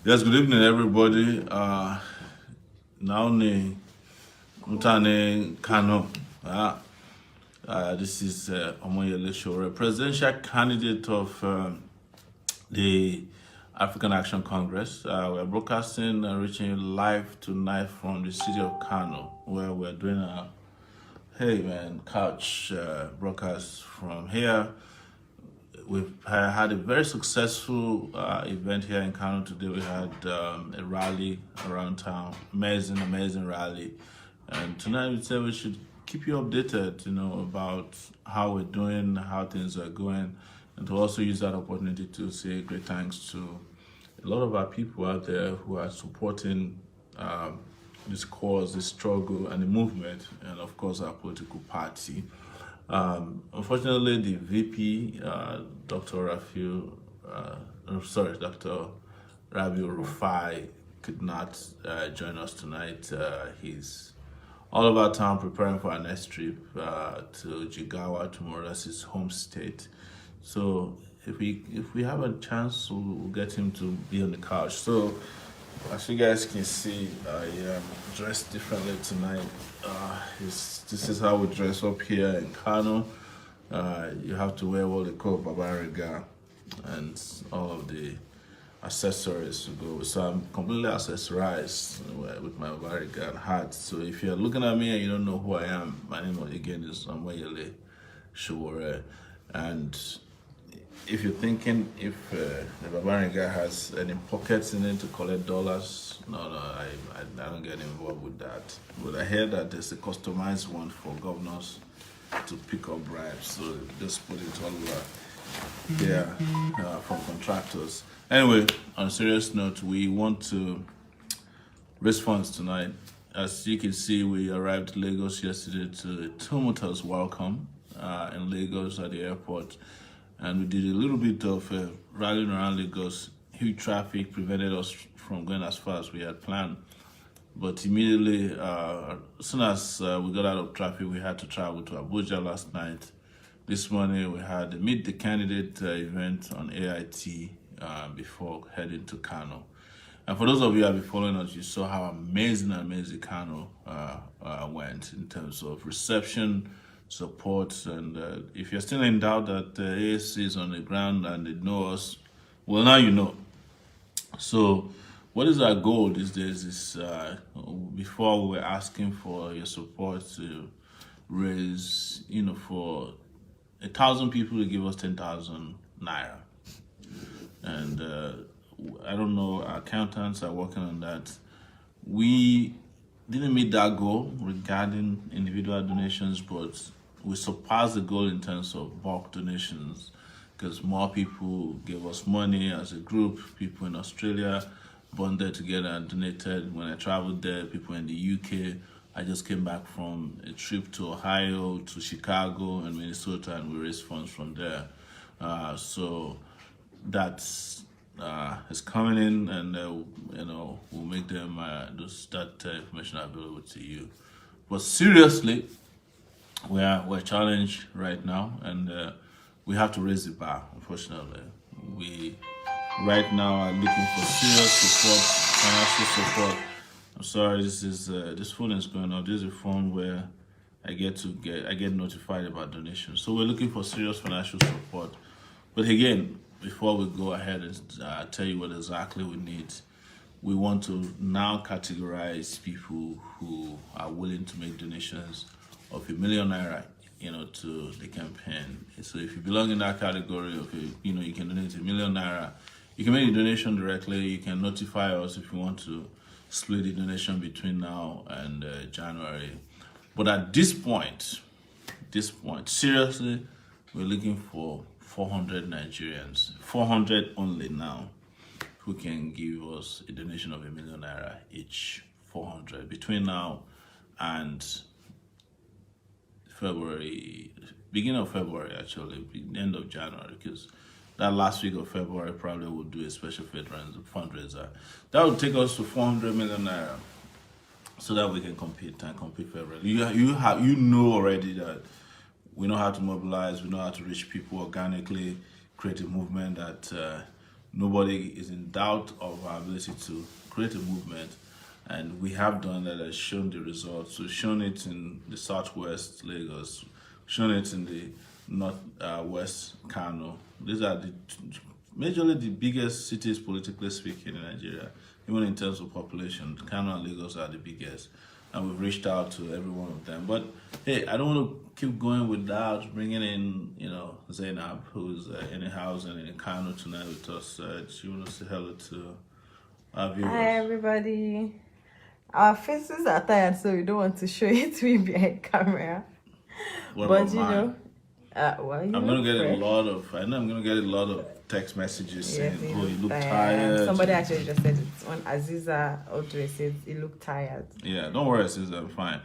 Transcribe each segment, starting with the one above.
Yes, good evening, everybody. Now, Mutane Kano. This is Omoyele Sowore, presidential candidate of the African Action Congress. We're broadcasting and reaching you live tonight from the city of Kano, where we're doing a couch broadcast from here. We've had a very successful event here in Kano today. We had a rally around town, amazing rally. And tonight we said we should keep you updated, about how we're doing, how things are going, and to also use that opportunity to say great thanks to a lot of our people out there who are supporting this cause, this struggle, and the movement, and of course our political party. Unfortunately, the VP, Dr. Dr. Rabiu Rufai, could not join us tonight. He's all over town preparing for our next trip to Jigawa tomorrow. That's his home state. So if we have a chance, we'll get him to be on the couch. So as you guys can see, I am dressed differently tonight. This is how we dress up here in Kano. You have to wear what they call babariga and all of the accessories to go. So I'm completely accessorized with my babariga and hat. So if you're looking at me and you don't know who I am, my name again is Omoyele Sowore. And if you're thinking if the babariga has any pockets in it to collect dollars, no, I don't get involved with that. But I hear that there's a customized one for governors to pick up bribes, so just put it all over there from contractors. Anyway, on a serious note, we want to raise funds tonight. As you can see, we arrived in Lagos yesterday to a tumultuous welcome in Lagos at the airport. And we did a little bit of rallying around Lagos. Huge traffic prevented us from going as far as we had planned. But immediately, as soon as we got out of traffic, we had to travel to Abuja last night. This morning, we had the Meet the Candidate event on AIT before heading to Kano. And for those of you who have been following us, you saw how amazing Kano went in terms of reception, support, and if you're still in doubt that ASC is on the ground and they know us, well, now you know. So what is our goal these days is, before we were asking for your support to raise, for 1,000 people to give us 10,000 naira. And I don't know, our accountants are working on that. We didn't meet that goal regarding individual donations, but we surpassed the goal in terms of bulk donations because more people gave us money as a group. People in Australia bonded together and donated. When I traveled there, people in the UK, I just came back from a trip to Ohio, to Chicago and Minnesota, and we raised funds from there. So that's is coming in, and we'll make them that information available to you. But seriously, we're challenged right now, and we have to raise the bar. Unfortunately, we right now are looking for serious support, financial support. I'm sorry, this phone is going on. This is a phone where I get notified about donations. So we're looking for serious financial support. But again, before we go ahead and tell you what exactly we need, we want to now categorize people who are willing to make donations of ₦1 million, to the campaign. So if you belong in that category, you can donate ₦1 million. You can make a donation directly. You can notify us if you want to split the donation between now and January. But at this point, seriously, we're looking for 400 Nigerians, 400 only now, who can give us a donation of ₦1 million each, 400 between now and February, beginning of February, actually, end of January, because that last week of February probably will do a special fundraiser. That would take us to 400 million naira, so that we can compete favorably. You know already that we know how to mobilize, we know how to reach people organically, create a movement that nobody is in doubt of our ability to create a movement, and we have done that. Has shown the results. We've shown it in the southwest Lagos, shown it in the north west Kano. These are majorly the biggest cities politically speaking in Nigeria, even in terms of population. Kano and Lagos are the biggest, and we've reached out to every one of them. But hey, I don't want to keep going without bringing in, Zainab, who's in the house and in Kano tonight with us. She want to say hello to our viewers. Hi, everybody. Our faces are tired, so we don't want to show it to you behind camera. What But about you mine? know, well, I'm gonna get a lot of. I know I'm gonna get a lot of text messages saying, Yes, "Oh, you look tired." Somebody actually just said it on Aziza Odre says he looked tired. Yeah, don't worry, sis. I'm fine.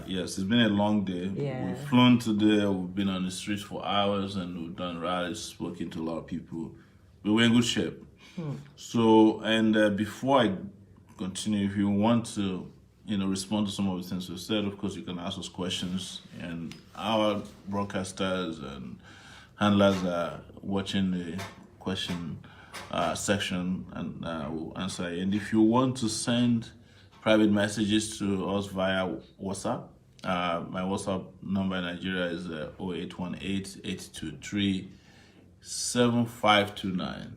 Yes, it's been a long day. Yeah. We've flown today. We've been on the streets for hours, and we've done rallies, spoken to a lot of people. But we're in good shape. So, and before I continue, if you want to, respond to some of the things we've said, of course, you can ask us questions, and our broadcasters and handlers are watching the question section, and we'll answer. And if you want to send private messages to us via WhatsApp, my WhatsApp number in Nigeria is 0818-823-7529.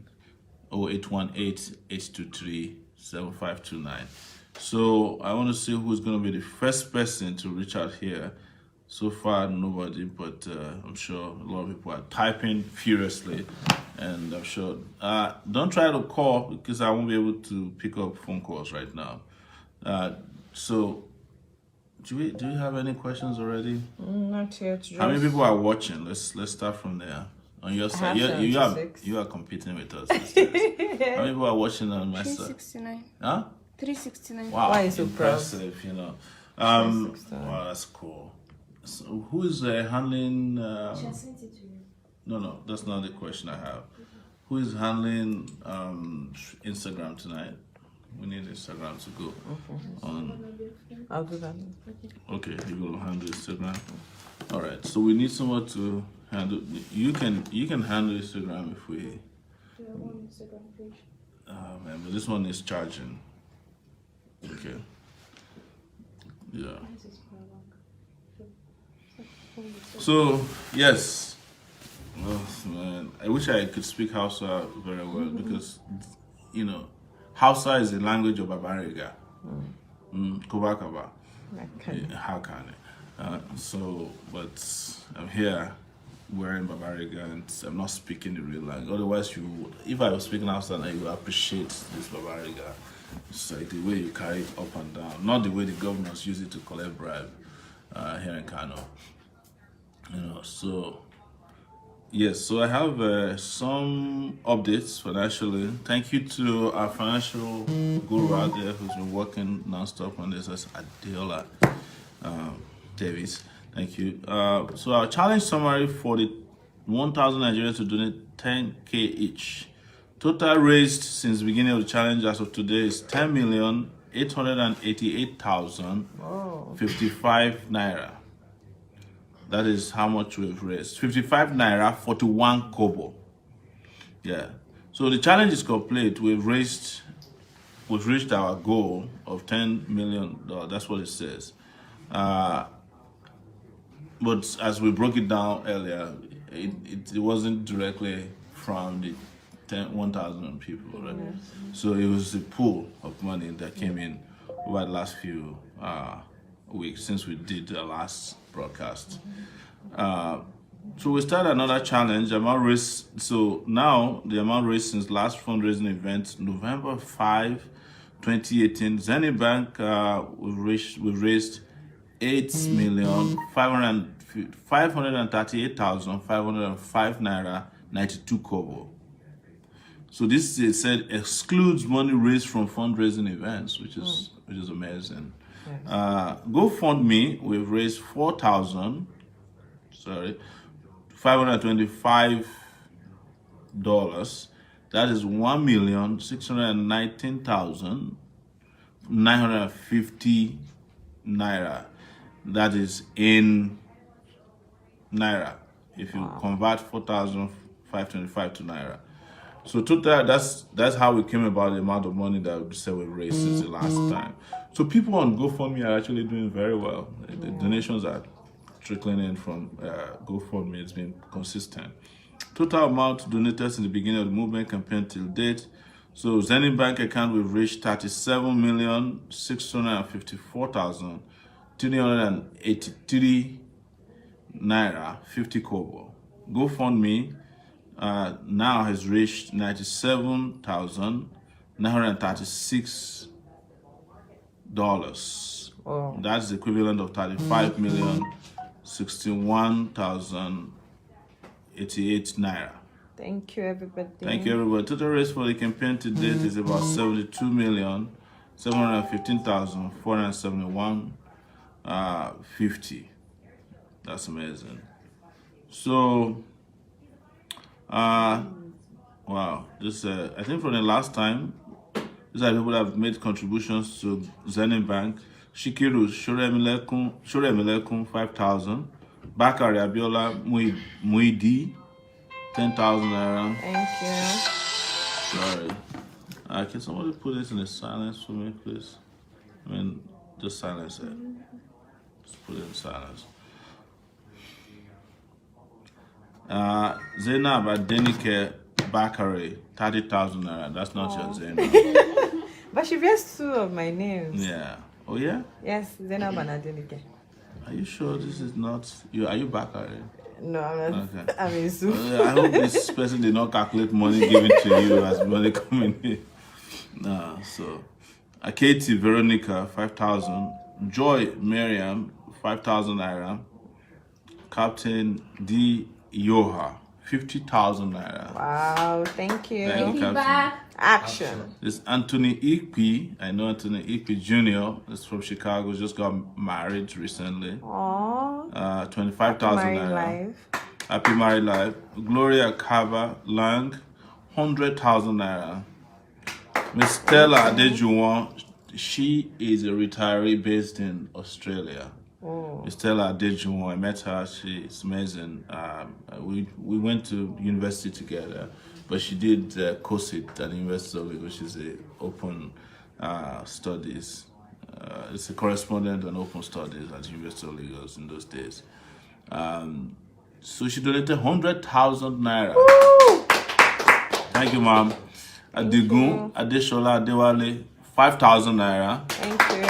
0818-823-7529. So I want to see who's going to be the first person to reach out here. So far, nobody, but I'm sure a lot of people are typing furiously, and I'm sure. Don't try to call because I won't be able to pick up phone calls right now. So, do we have any questions already? Not yet. How many people are watching? Let's start from there. On your side, you are competing with us. How many people are watching on my side? 369. Huh? 369. Wow, Why are you so proud? impressive, Wow, that's cool. So who is handling? She has sent it to you. No, that's not the question I have. Who is handling Instagram tonight? We need Instagram to go on. I'll do that. Okay, you will handle Instagram. All right. So we need someone to handle. You can handle Instagram if we. Yeah, one Instagram page. Man, but this one is charging. Okay. Yeah. This is quite long. So yes. Oh, man, I wish I could speak Hausa very well because, Hausa is the language of Babariga. Kubakaba. How can it? But I'm here wearing Babariga and I'm not speaking the real language. Otherwise, if I was speaking Hausa, you would appreciate this Babariga. It's like the way you carry it up and down, not the way the governors use it to collect bribe here in Kano. So. Yes, so I have some updates financially. Thank you to our financial guru out there who's been working non-stop on this. That's Adela Davis. Thank you. So our challenge summary for the 1,000 Nigerians to donate 10K each. Total raised since the beginning of the challenge as of today is 10,888,055 naira. That is how much we've raised. 55 naira, 41 kobo. Yeah. So the challenge is complete. We've reached our goal of $10 million. That's what it says. But as we broke it down earlier, it wasn't directly from the 1,000 people, right? So it was a pool of money that came in over the last few weeks since we did the last broadcast. So we started another challenge. So now the amount raised since last fundraising event, November 5, 2018, Zenith Bank, we've raised 8,538,505 naira 92 kobo. So this is said excludes money raised from fundraising events, which is amazing. Yes. GoFundMe, we've raised $525. That is 1,619,950 naira. That is in naira. If you convert 4,525 to naira. So total, that's how we came about the amount of money that we said we raised since the last time. So people on GoFundMe are actually doing very well. The donations are trickling in from GoFundMe. It's been consistent. Total amount donated since the beginning of the movement campaign till date. So Zenith Bank account we've reached 37,654,383 naira 50 kobo. GoFundMe now has reached $97,936. Wow. That's the equivalent of 35,061,088 naira. Thank you, everybody. Thank you, everybody. Total raise for the campaign to date is about 72,715,471.50. That's amazing. So, wow, this I think from the last time, these are people that have made contributions to Zenith Bank. Shikiru Shoremilekun 5,000. Bakari Abiola Muidi 10,000 naira. Thank you. Sorry. Can somebody put this in the silence for me, please? I mean, just silence it. Just put it in silence. Zainab Adenike Bakari 30,000 naira. That's not your Zainab. But she wears two of my names. Yeah. Oh yeah? Yes, Zainab and Adenike. Are you sure this is not you? Are you Bakari? No, I'm not. Okay. I'm in Zoo. I hope this person did not calculate money given to you as money coming in. So, Katie Veronica 5,000. Joy Miriam 5,000 naira. Captain D Yoha 50,000 naira. Wow, thank you. Thank you, Captain. Action. This Anthony Ikpi. I know Anthony Ikpi Jr. Is from Chicago. Just got married recently. Aww. 25,000 Married naira. life. Happy married life. Gloria Kaba Lang 100,000 naira. Miss Stella Adejuwon. She is a retiree based in Australia. Oh. Miss Stella Adejuwon. I met her. She's amazing. We went to university together. But she did COSIT at the University of Lagos, which is a open studies. It's a correspondent and open studies at the University of Lagos in those days. So she donated 100,000 naira. Woo! Thank you, ma'am. Adigun Adeshola Adewale 5,000 naira. Thank you.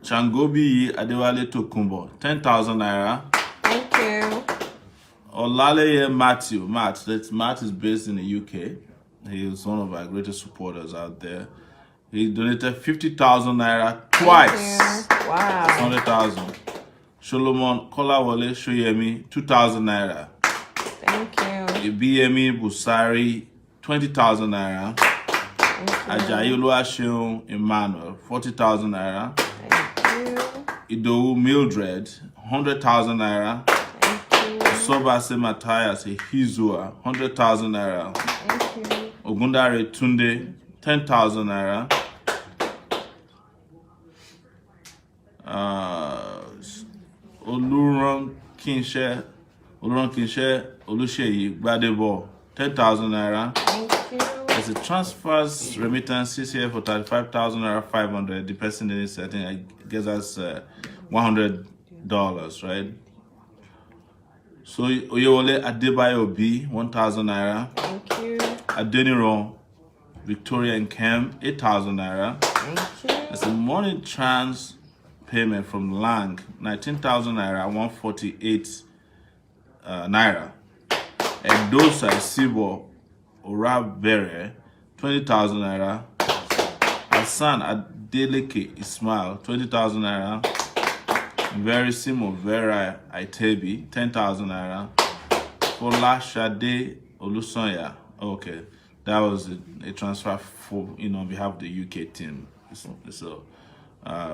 Changobi Adewale Tokumbo 10,000 naira. Thank you. Olaleye Matthew. Matt is based in the UK. He is one of our greatest supporters out there. He donated 50,000 naira twice. Thank you. Wow. 100,000. Solomon Kolawole Shoyemi 2,000 naira. Thank you. Ibiyemi Busari 20,000 naira. Thank you. Ajayi Oluwaseun Emmanuel 40,000 naira. Thank you. Idowu Mildred 100,000 naira. Sobase Matthias Hizua 100,000 naira. Thank you. Ogundare Tunde 10,000 naira. Oluron Kinshe Oluseyi Gbadebo 10,000 naira. Thank you. There's a transfers remittances here for 35,000 naira 500. The person in this, I think, I guess that's $100, right? So Oyewole Adebayo B 1,000 naira. Thank you. Adeniran Victoria and Cam 8,000 naira. Thank you. There's a money trans payment from Lang 19,000 naira 148 naira. Edosa Sibo Orabere 20,000 naira. Hassan Adeleke Ismail 20,000 naira. Very Simo Vera Itebi 10,000 naira. Fola Shade Olusonya. Okay, that was a transfer for on behalf of the UK team. So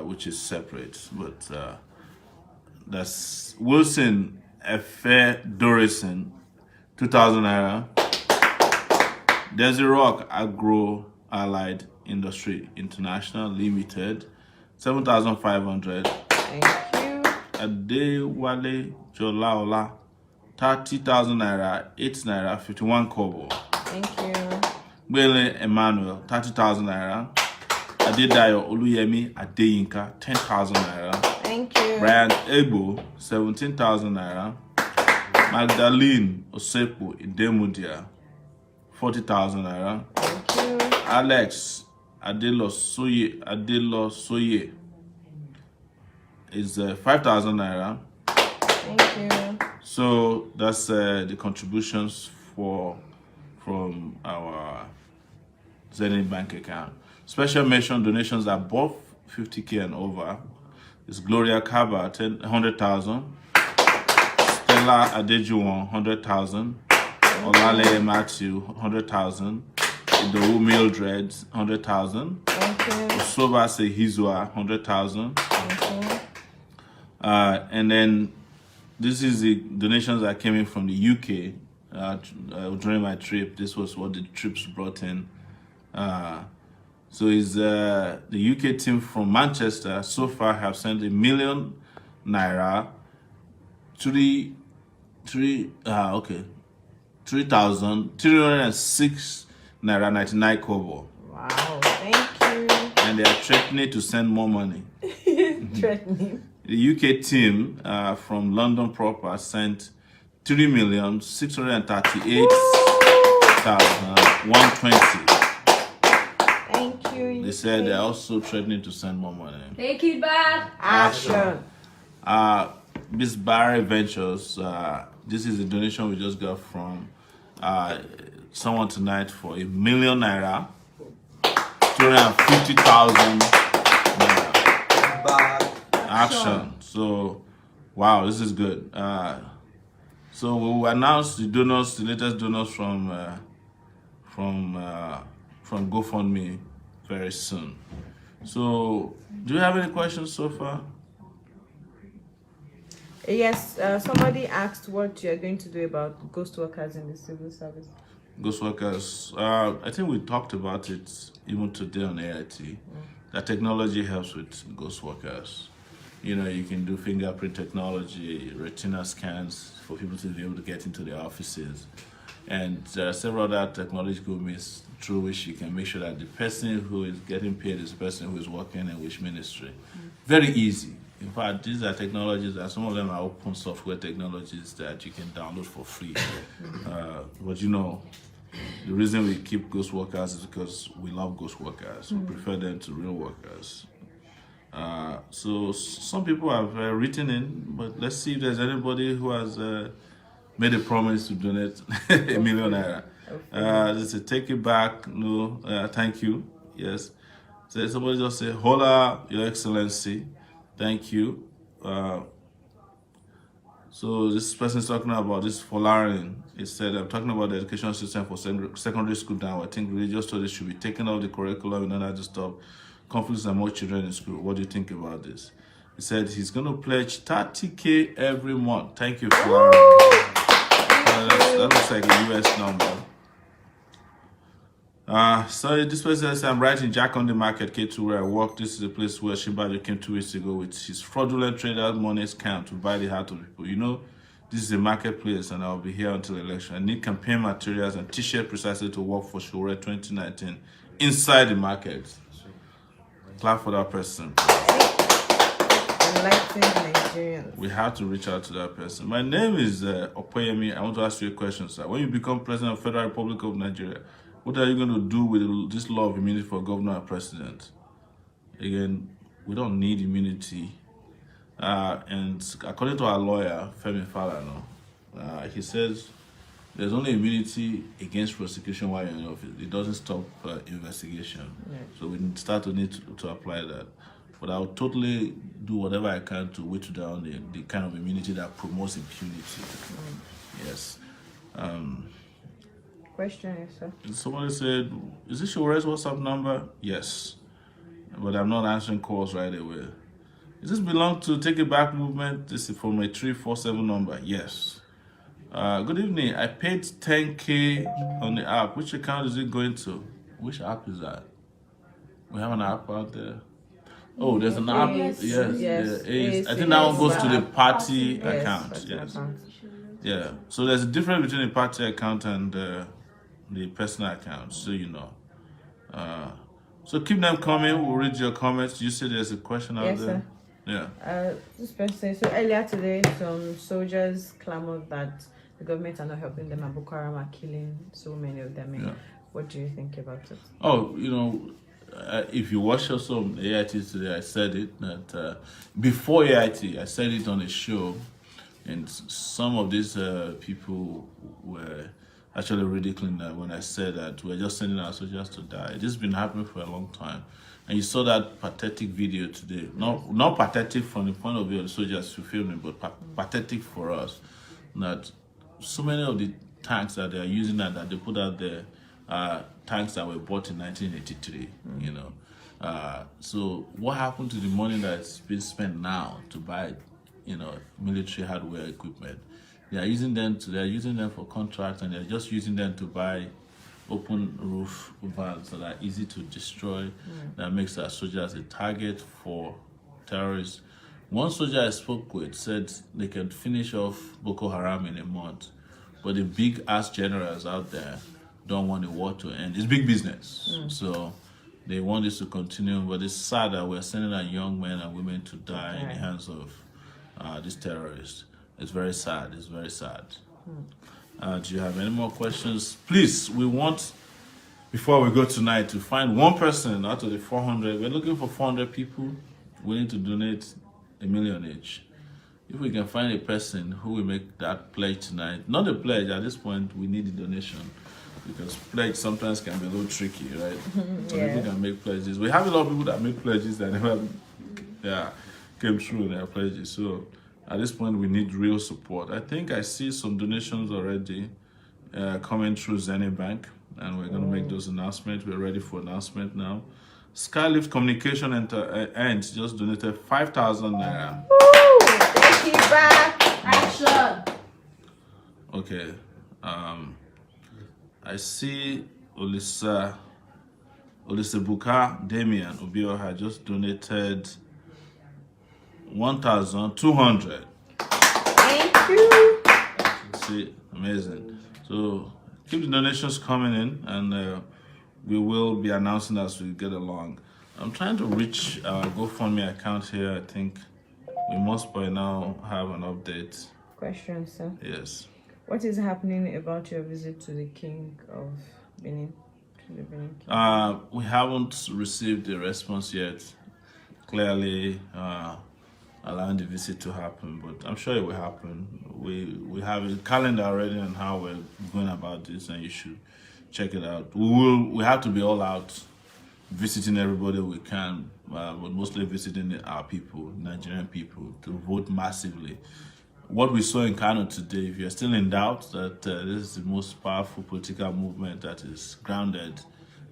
which is separate, but that's Wilson Efe Dorison 2,000 naira. Desert Rock Agro Allied Industry International Limited 7,500. Thank you. Adewale Jolaola 30,000 naira 8 naira 51 kobo. Thank you. Bele Emmanuel, 30,000 naira. Adedayo Oluyemi Adeyinka, 10,000 naira. Thank you. Brian Ego, 17,000 naira. Magdalene Osepo Idemudia, 40,000 naira. Thank you. Alex Adelosoye is 5,000 naira. Thank you. So that's the contributions from our Zenith Bank account. Special mention donations above 50K and over is Gloria Kaba, 100,000. Stella Adejuwon, 100,000. Olale Matthew, 100,000. Idowu Mildred, 100,000. Thank you. Usoba Sehizwa, 100,000. Thank you. And then this is the donations that came in from the UK during my trip. This was what the trips brought in. So is the UK team from Manchester so far have sent £1 million, 3,306 naira 99 kobo. Wow. Thank you. And they are threatening to send more money. Threatening. The UK team from London proper sent 3,638,120. Thank you. They said they're also threatening to send more money. Take it back. Action. Miss Barry Ventures, this is a donation we just got from someone tonight for £1 million, 250,000 naira. Action. So, wow, this is good. So we will announce the donors, the latest donors from GoFundMe very soon. So, do you have any questions so far? Yes, somebody asked what you're going to do about ghost workers in the civil service. Ghost workers, I think we talked about it even today on AIT. That technology helps with ghost workers. You know, you can do fingerprint technology, retina scans for people to be able to get into their offices. And there are several other technological means through which you can make sure that the person who is getting paid is the person who is working in which ministry. Very easy. In fact, these are technologies that some of them are open software technologies that you can download for free. But you know, the reason we keep ghost workers is because we love ghost workers. We prefer them to real workers. So some people have written in, but let's see if there's anybody who has made a promise to donate £1 million. Just say, take it back. No, thank you. Yes. So somebody just say, hola, Your Excellency. Thank you. So this person is talking about this Folarin. He said, I'm talking about the education system for secondary school now. I think religious studies should be taken out of the curriculum in order to stop conflicts among children in school. What do you think about this? He said he's going to pledge 30K every month. Thank you, Folarin. That looks like a US number. So this person says, I'm right in Jack on the Market, K2, where I work. This is a place where Shibajo came 2 weeks ago with his fraudulent trader money scam to buy the heart of people. You know, this is a marketplace and I'll be here until election. I need campaign materials and t-shirt precisely to work for Sowore 2019 inside the market. Clap for that person. Enlightened Nigerians. We have to reach out to that person. My name is Omoyele. I want to ask you a question, sir. When you become president of the Federal Republic of Nigeria, what are you going to do with this law of immunity for governor and president? Again, we don't need immunity. And according to our lawyer, Femi Falana, he says there's only immunity against prosecution while you're in office. It doesn't stop investigation. Yes. So we need to apply that. But I'll totally do whatever I can to whittle down the kind of immunity that promotes impunity. Yes. Question, yes, sir. Somebody said, is this your WhatsApp number? Yes. But I'm not answering calls right away. Does this belong to Take It Back movement? This is from a 347 number. Yes. Good evening. I paid 10K on the app. Which account is it going to? Which app is that? We have an app out there. Oh, there's an app. Yes. Yes. I think that one goes to the party Yes, account. that's Yes. account. Yeah. So there's a difference between a party account and the personal account, so you know. So keep them coming. We'll read your comments. You said there's a question out Yes, there. sir. Yeah. This person, so earlier today, some soldiers clamored that the government are not helping them and Boko Haram are killing so many of them. Yeah. What do you think about it? Oh, if you watch also AIT today, I said it that before AIT, I said it on a show, and some of these people were actually ridiculing that when I said that we're just sending our soldiers to die. This has been happening for a long time. And you saw that pathetic video today. Not pathetic from the point of view of the soldiers who filmed it, but pathetic for us. That so many of the tanks that they are using and that they put out there are tanks that were bought in 1983, you know. So what happened to the money that's been spent now to buy, military hardware equipment? They're using them for contracts, and they're just using them to buy open roof vans that are easy to destroy, that makes our soldiers a target for terrorists. One soldier I spoke with said they can finish off Boko Haram in a month, but the big ass generals out there don't want the war to end. It's big business, so they want this to continue. But it's sad that we're sending our young men and women to die in the hands of these terrorists. It's very sad. It's very sad. Do you have any more questions? Please, we want, before we go tonight, to find one person out of the 400. We're looking for 400 people willing to donate $1 million each. If we can find a person who will make that pledge tonight, not a pledge, at this point, we need the donation, because pledge sometimes can be a little tricky, right? So people can make pledges. We have a lot of people that make pledges that never came true in their pledges. So at this point, we need real support. I think I see some donations already coming through Zenith Bank, and we're going to make those announcements. We're ready for announcement now. Skylift Communication Ends just donated 5,000 naira. Take it back. Action. Okay. I see Olisebuka Damian Obioha just donated 1,200. Thank you. See, amazing. So keep the donations coming in, and we will be announcing as we get along. I'm trying to reach our GoFundMe account here. I think we must by now have an update. Question, sir. Yes. What is happening about your visit to the King of Benin? To the Benin King? We haven't received a response yet. Clearly, allowing the visit to happen, but I'm sure it will happen. We have a calendar already on how we're going about this, and you should check it out. We have to be all out, visiting everybody we can, but mostly visiting our people, Nigerian people, to vote massively. What we saw in Kano today, if you're still in doubt that this is the most powerful political movement that is grounded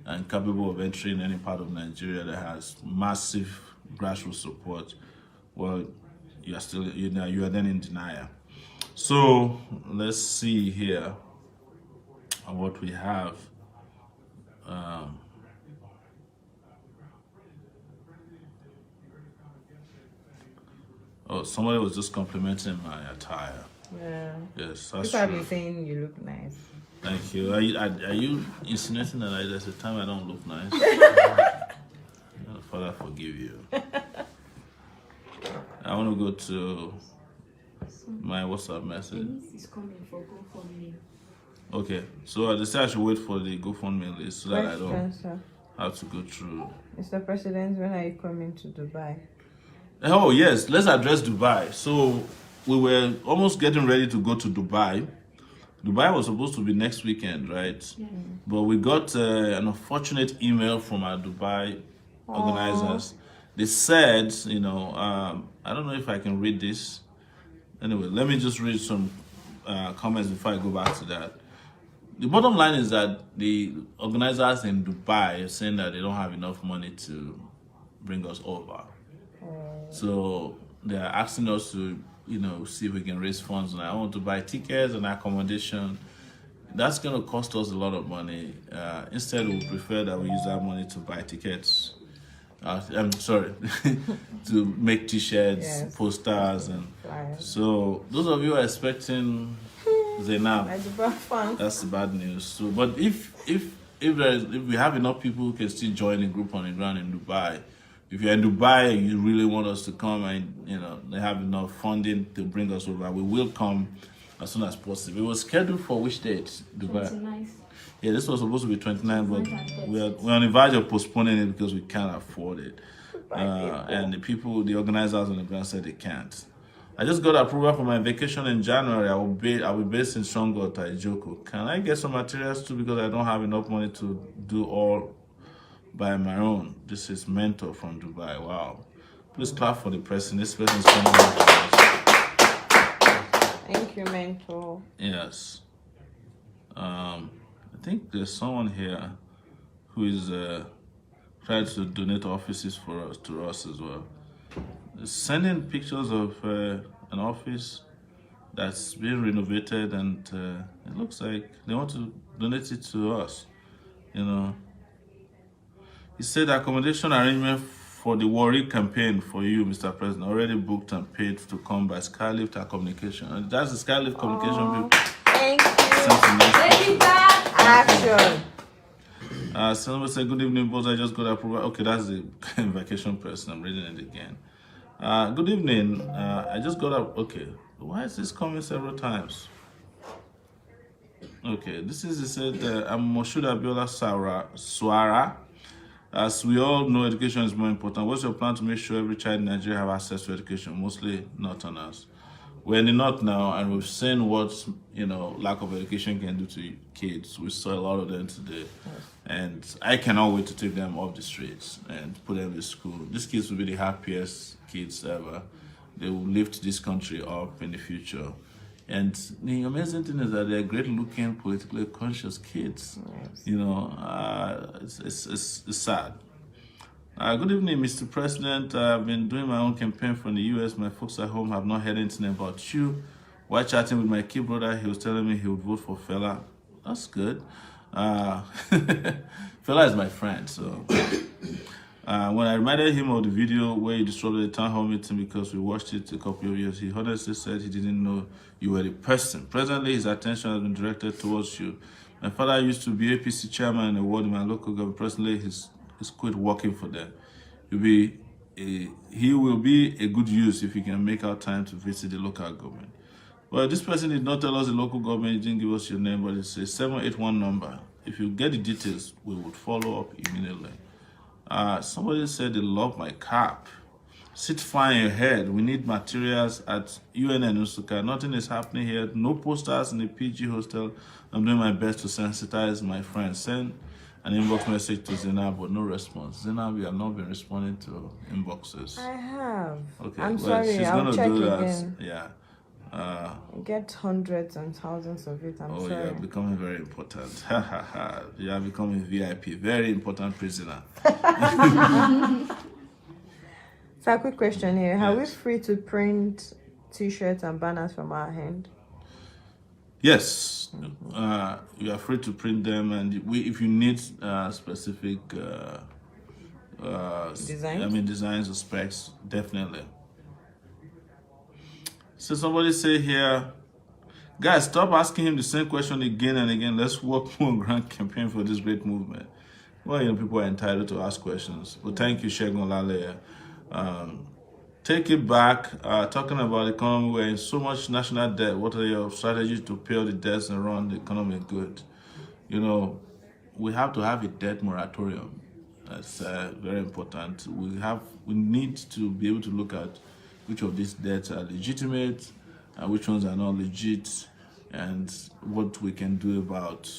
and capable of entering any part of Nigeria that has massive grassroots support, well, you are then in denial. So let's see here what we have. Oh, somebody was just complimenting my attire. Yeah. Yes, that's People have true. been saying you look nice. Thank you. Are you insinuating that there's a time I don't look nice? Father, forgive you. I want to go to my WhatsApp message. Denise is coming for GoFundMe. Okay, so I decided I should wait for the GoFundMe list so that I don't Question, sir. have to go through. Mr. President, when are you coming to Dubai? Oh, yes, let's address Dubai. So we were almost getting ready to go to Dubai. Dubai was supposed to be next weekend, right? Yeah. But we got an unfortunate email from our Dubai organizers. They said, I don't know if I can read this. Anyway, let me just read some comments before I go back to that. The bottom line is that the organizers in Dubai are saying that they don't have enough money to bring us over. So they are asking us to, see if we can raise funds. And I want to buy tickets and accommodation. That's going to cost us a lot of money. Instead, we prefer that we use that money to buy tickets. I'm sorry, to make t-shirts, Yes. posters, and Flyers. so those of you who are expecting Zainab. My Dubai fans. That's the bad news. So, but if we have enough people who can still join the group on the ground in Dubai, if you're in Dubai and you really want us to come and they have enough funding to bring us over, we will come as soon as possible. It was scheduled for which date? Dubai. 29th. Yeah, this was supposed to be 29, but we're on the verge of postponing it because we can't afford it. And the organizers on the ground said they can't. I just got approval for my vacation in January. I'll be based in Shongo, Taijoko. Can I get some materials too, because I don't have enough money to do all by my own? This is Mentor from Dubai. Wow. Please clap for the person. This person is coming out to us. Thank you, Mentor. Yes. I think there's someone here who is trying to donate offices to us as well. Sending pictures of an office that's being renovated, and it looks like they want to donate it to us. He said accommodation arrangement for the Warri campaign for you, Mr. President, already booked and paid to come by Skylift Communication. And that's the Skylift Communication people. Thank you. Take it back. Action. Someone said, good evening, boss. I just got approval. Okay, that's the vacation person. I'm reading it again. Good evening. I just got up. Okay, why is this coming several times? Okay, this is, it said, I'm Moshood Abiola Swara. As we all know, education is more important. What's your plan to make sure every child in Nigeria have access to education, mostly Northerners? We're in the North now, and we've seen what lack of education can do to kids. We saw a lot of them today, and I cannot wait to take them off the streets and put them in school. These kids will be the happiest kids ever. They will lift this country up in the future. And the amazing thing is that they're great-looking, politically conscious kids. Yes. It's sad. Good evening, Mr. President. I've been doing my own campaign from the U.S. My folks at home have not heard anything about you. While chatting with my kid brother, he was telling me he would vote for Fela. That's good. Fela is my friend, so... when I reminded him of the video where he disrupted the town hall meeting because we watched it a couple of years, he honestly said he didn't know you were the person. Presently, his attention has been directed towards you. My father used to be APC chairman in the ward in my local government. Presently, he's quit working for them. He will be a good use if he can make out time to visit the local government. Well, this person did not tell us the local government. He didn't give us your name, but it's a 781 number. If you get the details, we would follow up immediately. Somebody said they love my cap. Sit fine your head. We need materials at UNN Usuka. Nothing is happening here. No posters in the PG hostel. I'm doing my best to sensitize my friends. Send an inbox message to Zainab, but no response. Zainab, you have not been responding to inboxes. I have. Okay, I'm sorry. She's I'll gonna check do that. again. Yeah. Get hundreds and thousands of it. I'm sorry. You're becoming very important. You are becoming VIP. Very important prisoner. So a quick question here. Are we Yes. free to print T-shirts and banners from our hand? Yes, you are free to print them, and if you need specific Designs? designs or specs, definitely. So somebody say here, guys, stop asking him the same question again and again. Let's work more grand campaign for this great movement. Well, people are entitled to ask questions. But thank you, Shegun Lale. Take it back. Talking about the economy, we're in so much national debt. What are your strategies to pay all the debts and run the economy good? We have to have a debt moratorium. That's very important. We need to be able to look at which of these debts are legitimate and which ones are not legit, and what we can do about,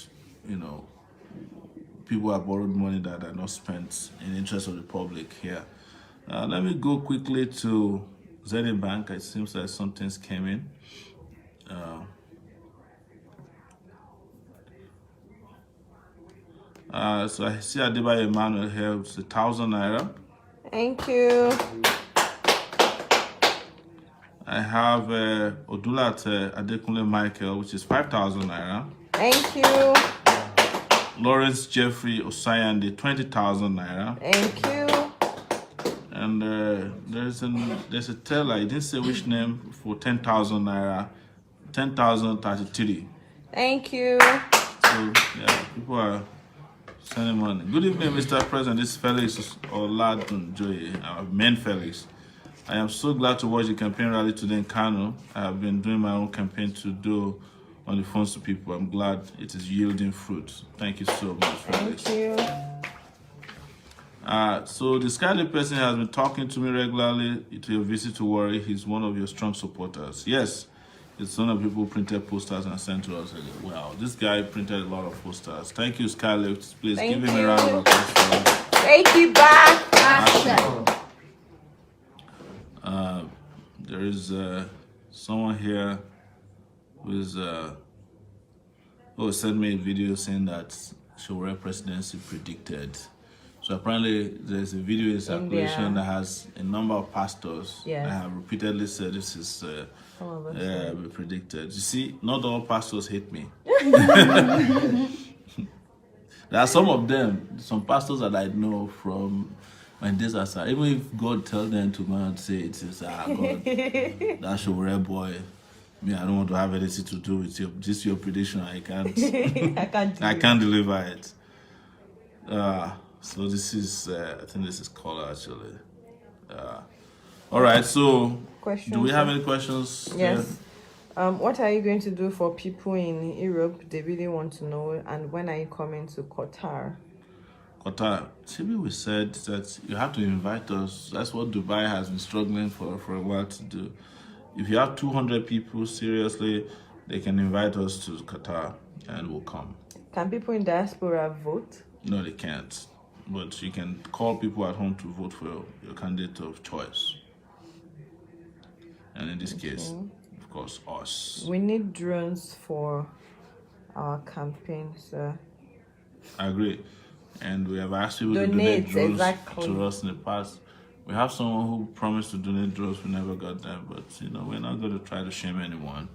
people have borrowed money that are not spent in the interest of the public here. Let me go quickly to Zenith Bank. It seems that some things came in. So I see Adebayo Emmanuel here with 1,000 naira. Thank you. I have Odulat Adekunle Michael, which is 5,000 naira. Thank you. Lawrence Jeffrey Osayande, 20,000 naira. Thank you. And there's a teller, he didn't say which name, for 10,000 naira. 10,033. Thank you. So yeah, people are sending money. Good evening, Mr. President. This is Felix Oladunjoye, our main Felix. I am so glad to watch the campaign rally today in Kano. I have been doing my own campaign to do on the phones to people. I'm glad it is yielding fruit. Thank you so much, Felix. Thank you. So the Skyly person has been talking to me regularly to your visit to Warri. He's one of your strong supporters. Yes, it's one of the people who printed posters and sent to us. Wow, this guy printed a lot of posters. Thank you, Skyly. Please Thank give him a you. round of applause. Take it back. Action. There is someone here who is who sent me a video saying that Sowore presidency predicted. So apparently there's a video in circulation that has a number of pastors that have repeatedly said this is predicted. You see, not all pastors hate me. There are some of them, some pastors that I know from my days aside. Even if God tells them to go and say it is God, that Sowore boy. Me, I don't want to have anything to do with your prediction. I can't. I can't deliver it. So this is, I think this is caller actually. All right. So, Questions, do we have any questions? Yes. What are you going to do for people in Europe? They really want to know. And when are you coming to Qatar? Qatar. Maybe we said that you have to invite us. That's what Dubai has been struggling for a while to do. If you have 200 people, seriously, they can invite us to Qatar and we'll come. Can people in diaspora vote? No, they can't. But you can call people at home to vote for your candidate of choice. And in this case, of course, us. We need drones for our campaign, sir. I agree. And we have asked people to donate drones to us in the past. We have someone who promised to donate drones. We never got them. But, we're not going to try to shame anyone.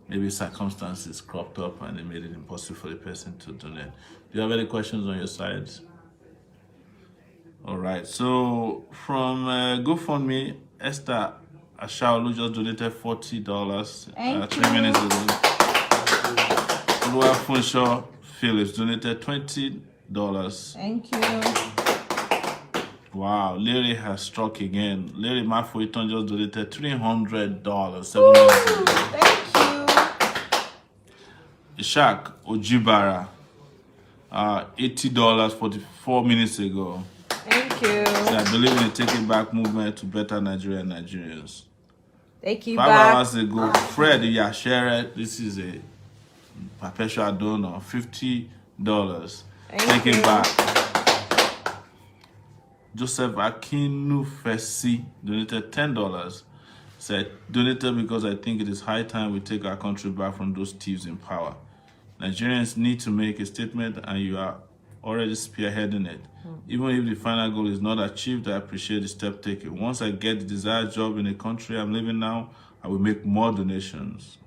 Maybe circumstances cropped up and they made it impossible for the person to donate. Do you have any questions on your side? All right. So from GoFundMe, Esther Ashaolu just donated $40 3 minutes ago. Royal Funshaw Phillips donated $20. Thank you. Wow, Larry has struck again. Larry Mafoiton just donated $300 7 minutes ago. Thank you. Ishak Ojibara, $80 44 minutes ago. Thank you. So I believe in the Take It Back movement to better Nigeria and Nigerians. Take it 5 back. hours ago, Fred Yashere, this is a perpetual donor, $50. Take it back. Joseph Akinufesi donated $10. Said, donated because I think it is high time we take our country back from those thieves in power. Nigerians need to make a statement and you are already spearheading it. Even if the final goal is not achieved, I appreciate the step taken. Once I get the desired job in the country I'm living now, I will make more donations.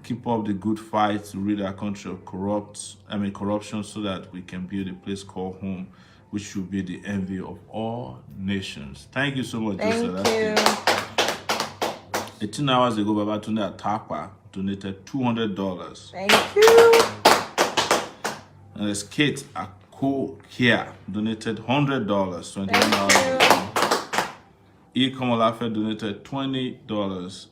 Keep up the good fight to rid our country of corruption so that we can build a place called home, which should be the envy of all nations. Thank you so much, Joseph. Thank you. 18 hours ago, Babatunde Atapa donated $200. Thank you. And there's Kate Akokia donated $100 21 Thank hours you. ago. E. Komolafe donated $20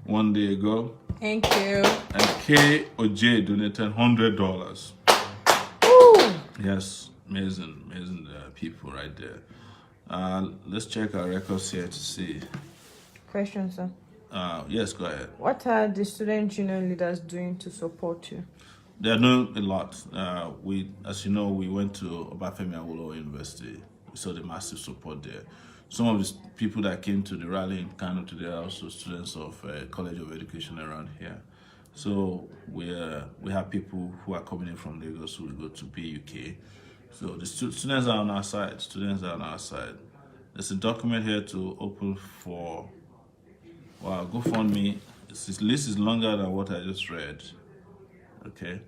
1 day ago. Thank you. And K. OJ donated $100. Woo. Yes, amazing people right there. Let's check our records here to see. Question, sir. Yes, go ahead. What are the student union leaders doing to support you? They're doing a lot. As you know, we went to Obafemi Awolowo University. We saw the massive support there. Some of the people that came to the rally in Kano today are also students of College of Education around here. So we have people who are coming in from Lagos who will go to BUK. So the students are on our side. There's a document here to open for. Wow, GoFundMe. This list is longer than what I just read. Okay,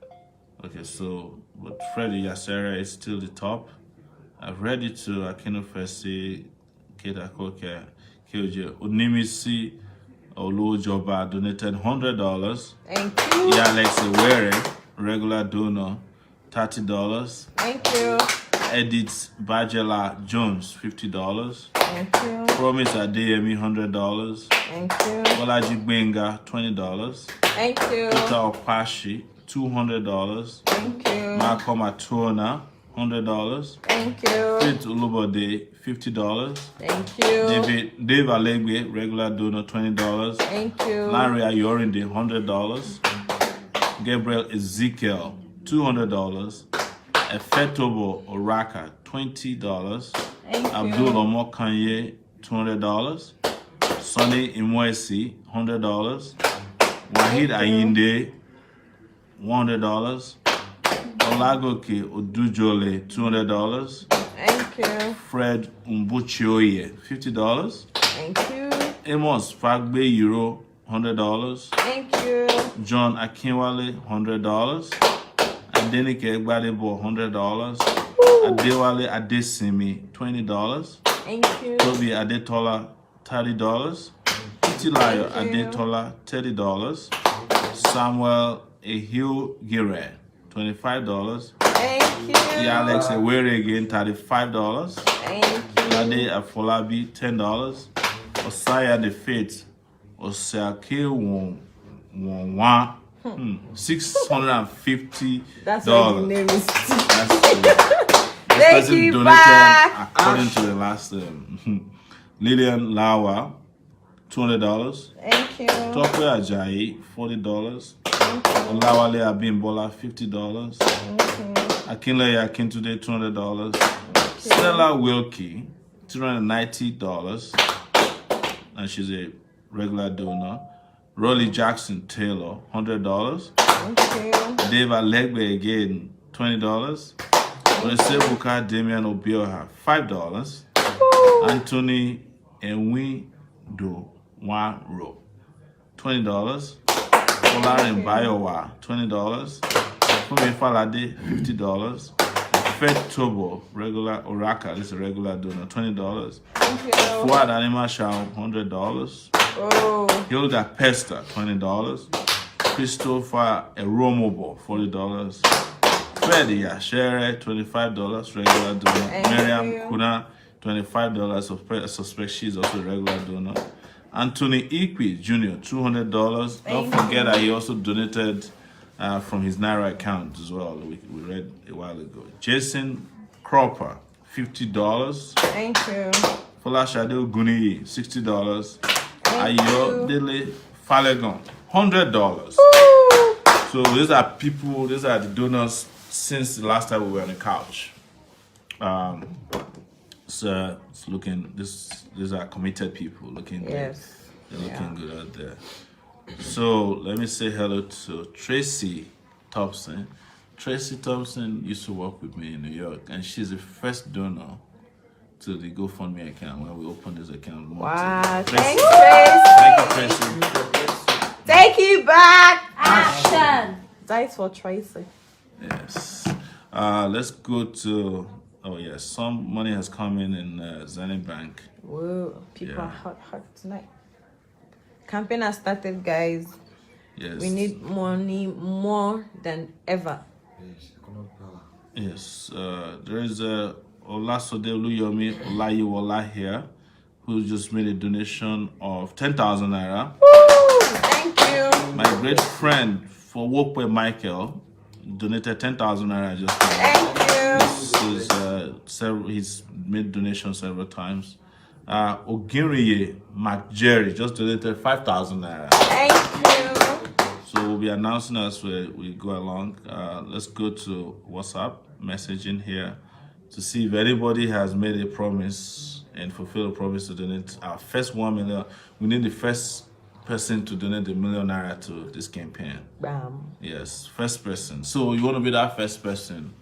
so but Freddie Yasera is still the top. I've read it to Akinufesi, Kate Akoke, KOJ, Onimisi, Olujoba donated $100. Thank you. Alex Sowore, regular donor, $30. Thank you. Edith Bajela Jones, $50. Thank you. Promise Adeyemi, $100. Thank you. Bolaji Benga, $20. Thank you. Peter Opashi, $200. Thank you. Malcolm Atona, $100. Thank you. Faith Ulubode, $50. Thank you. Dave Alegbe, regular donor, $20. Thank you. Larry Ayorinde, $100. Gabriel Ezekiel, $200. Efetobo Oraka, $20. Thank Abdul you. Omokanye, $200. Sonny Imwesi, $100. Wahid Ayinde, $100. Olagoke Odujole, $200. Thank you. Fred Umbuchioye, $50. Thank you. Amos Fagbe Euro, $100. Thank you. John Akinwale, $100. Adenike Egbadebo, $100. Adewale Adesimi, $20. Thank you. Toby Adetola, $30. Titilayo Thank you. Adetola, $30. Samuel Ehil Gire, $25. Thank you. Alex Ewere again, $35. Thank you. Ade Afolabi, $10. Osaya the Faith, Osake Wonwa, $650. That's why the name is. That's true. Thank Person you donated back. according to the last Lillian Lawa, $200. Thank you. Tope Ajayi, $40. Olawale Abimbola, $50. Akinleye Akintude, $200. Stella Wilkie, $290. And she's a regular donor. Rolly Jackson Taylor, $100. Thank you. Dave Alegbe again, $20. Osebuka Damian Obioha, $5. Anthony Enwido Waro, $20. Olarin Bayowa, $20. Fumi Falade, $50. Fed Tobo, regular Oraka, this is a regular donor, $20. Thank you. Fuad Anima Shao, $100. Oh. Hilda Pesta, $20. Christopher Eromobo, $40. Freddie Ashere, $25, regular donor. Thank Miriam you. Kuna, $25. I suspect she's also a regular donor. Anthony Ikwi Jr., $200. Don't Thank forget that he also donated from his Naira account as well. We read a while ago. Jason Cropper, $50. Thank you. Folashade Guni, $60. Thank Ayo you. Dele Falegon, $100. Woo. So these are the donors since the last time we were on the couch. So it's looking, these are committed people looking good. Yes. They're looking good out there. So let me say hello to Tracy Thompson. Tracy Thompson used to work with me in New York, and she's the first donor to the GoFundMe account when we opened this account. Wow. Tracy. Thanks, Tracy. Thank you, Tracy. Take you back. Action. That's for Tracy. Yes. Let's go to. Oh yes, some money has come in Zenith Bank. Whoa. People Yeah. are hot tonight. Campaign has started, guys. Yes. We need money more than ever. Yes. There is Olasode Luyomi Olayiwola here, who just made a donation of 10,000 naira. Woo! Thank you. My great friend for Wokwe Michael donated 10,000 naira just now. Thank you. This is he's made donations several times. Oginriye McJerry just donated 5,000 naira. Thank you. So we'll be announcing as we go along. Let's go to WhatsApp messaging here to see if anybody has made a promise and fulfilled a promise to donate our first 1 million. We need the first person to donate the million naira to this campaign. Bam. Yes, first person. So you want to be that first person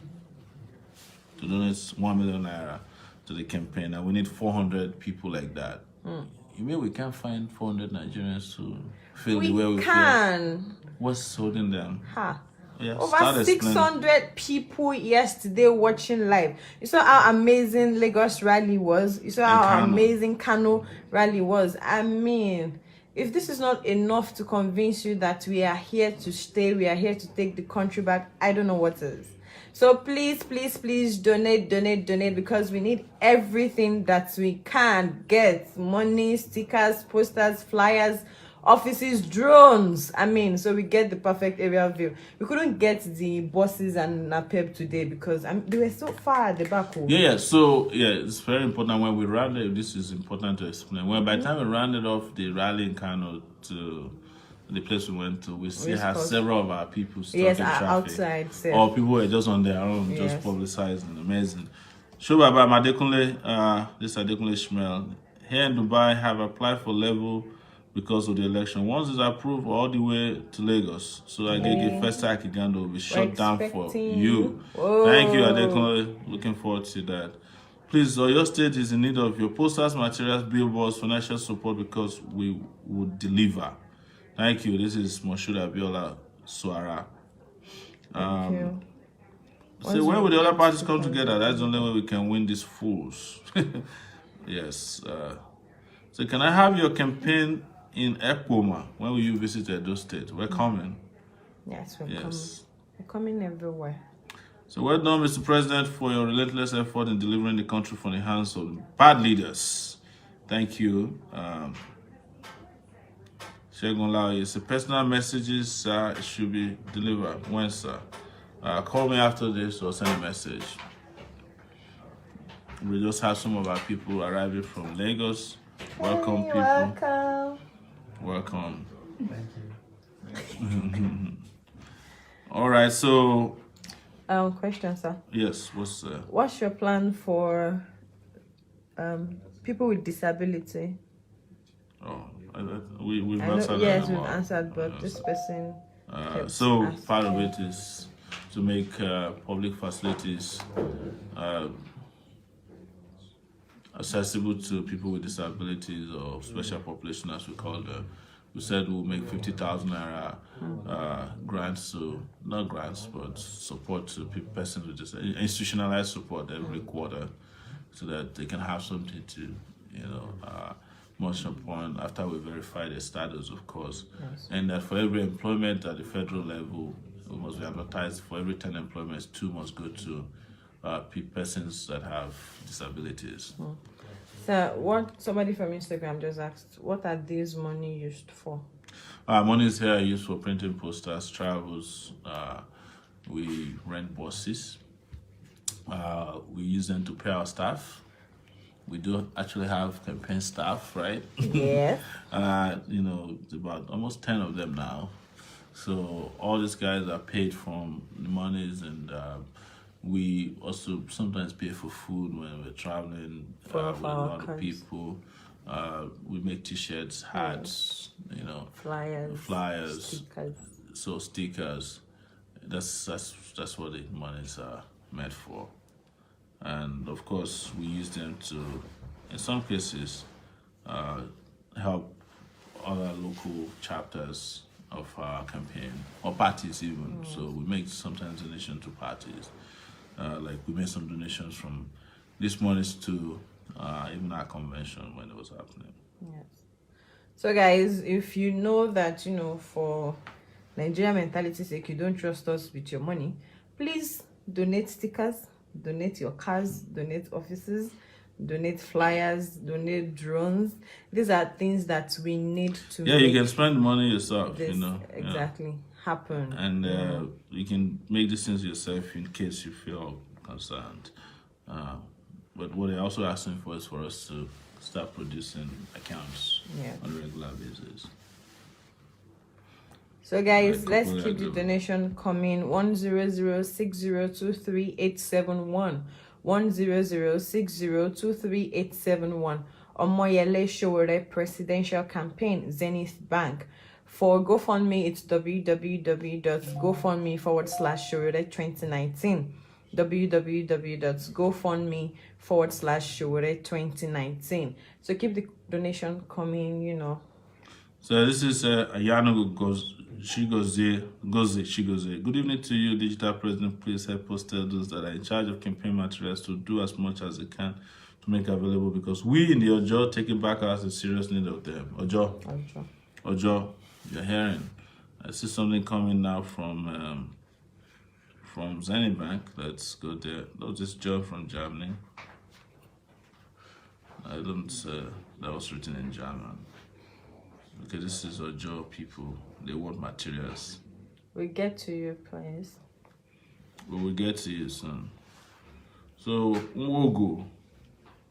to donate 1 million naira to the campaign, and we need 400 people like that. You mean we can't find 400 Nigerians to feel the way we feel? can. What's holding them? Ha. Yeah, Over start explaining. 600 people yesterday watching live. You saw how amazing Lagos rally was. You saw how Kano. amazing Kano rally was. I mean, if this is not enough to convince you that we are here to stay, we are here to take the country back, I don't know what is. So please, please, please donate, because we need everything that we can get. Money, stickers, posters, flyers, offices, drones. I mean, so we get the perfect area view. We couldn't get the buses and NAPEB today because they were so far at the back. Yeah. So it's very important when we rounded. This is important to explain. Well, by the time we rounded off the rally in Kano to the place we went to, we still had several of our people stuck in traffic. Outside. Or people were just on their own, just publicizing. Amazing. Shobaba Madekunle, this Adekunle Shmel. Here in Dubai, have applied for level because of the election. Once it's approved, all the way to Lagos. So I get first time Uganda will be shut down for you. Whoa. Thank you, Adekunle. Looking forward to that. Please, your state is in need of your posters, materials, billboards, financial support because we would deliver. Thank you. This is Moshood Abiola Suara. Thank you. So when will the other parties come together? That's the only way we can win these fools. Yes. So can I have your campaign in Ekpoma? When will you visit Edo State? We're coming. Yes, we're coming. We're coming everywhere. So well done, Mr. President, for your relentless effort in delivering the country from the hands of bad leaders. Thank you. Shegun Lau, it's a personal messages, it should be delivered. When, sir? Call me after this or send a message. We just have some of our people arriving from Lagos. Welcome, people. Welcome. Thank you. All right, so. Question, sir. Yes, what's your plan for people with disability? Oh, we've answered that. Yes, we've answered, but this person. So part of it is to make public facilities accessible to people with disabilities or special population, as we call them. We said we'll make 50,000 naira grants, so not grants, but support to persons with institutionalized support every quarter, so that they can have something to, much upon after we verify their status, of course. Yes. And that for every employment at the federal level, it must be advertised. For every 10 employments, 2 must go to persons that have disabilities. So what somebody from Instagram just asked, what are these money used for? Monies here are used for printing posters, travels. We rent buses. We use them to pay our staff. We do actually have campaign staff, right? Yes. It's about almost 10 of them now. So all these guys are paid from the monies, and we also sometimes pay for food when we're traveling with a lot of people. We make t-shirts, hats, flyers, stickers. So stickers. That's what the monies are meant for. And of course, we use them to, in some cases, help other local chapters of our campaign, or parties even. So we make sometimes donations to parties. Like we made some donations from this monies to even our convention when it was happening. Yes. So guys, if you know that, for Nigeria mentality's sake, you don't trust us with your money, please donate stickers, donate your cars, donate offices, donate flyers, donate drones. These are things that we need to you can spend money yourself, exactly happen. And you can make these things yourself in case you feel concerned. But what they're also asking for is for us to start producing accounts on a regular basis. So guys, let's keep the donation coming. 10060238871. 10060238871. Omoyele Sowore Presidential Campaign, Zenith Bank. For GoFundMe, it's www.gofundme/Sowore2019. www.gofundme/Sowore2019. So keep the donation coming, So this is Ayano Shigoze. Good evening to you, Digital President. Please help us tell those that are in charge of campaign materials to do as much as they can to make available, because we in the Ojo take it back as a serious need of them. Ojo. Ojo, you're hearing. I see something coming now from Zenith Bank. Let's go there. That was Joe from Germany. I don't. That was written in German. Okay, this is Ojo people. They want materials. We get to you, please. We will get to you soon. So Nwogu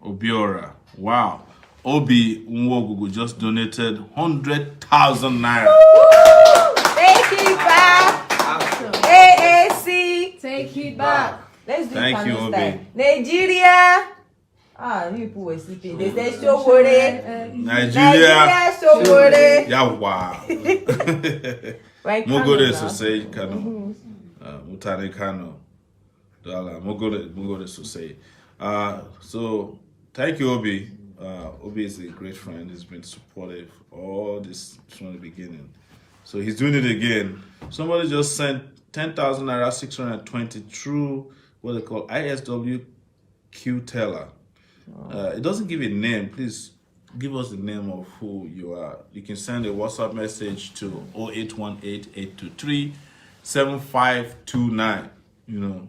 Obiora, wow. Obi Nwogu just donated 100,000 naira. Take it back. AAC. Take it back. Let's do Thank you, Kano Obi. style. Nigeria. Ah, you people were sleeping. They say Sowore. Nigeria. Sowore. Yeah, wow. Right, Mogode Kano now. Sosei Kano. Mutare Kano. Dala. Mogode Sosei. So, thank you, Obi. Obi is a great friend. He's been supportive all this from the beginning. So he's doing it again. Somebody just sent 10,000 naira 620 through what they call ISW Q Teller. It doesn't give a name. Please give us the name of who you are. You can send a WhatsApp message to 0818-823-7529. You know,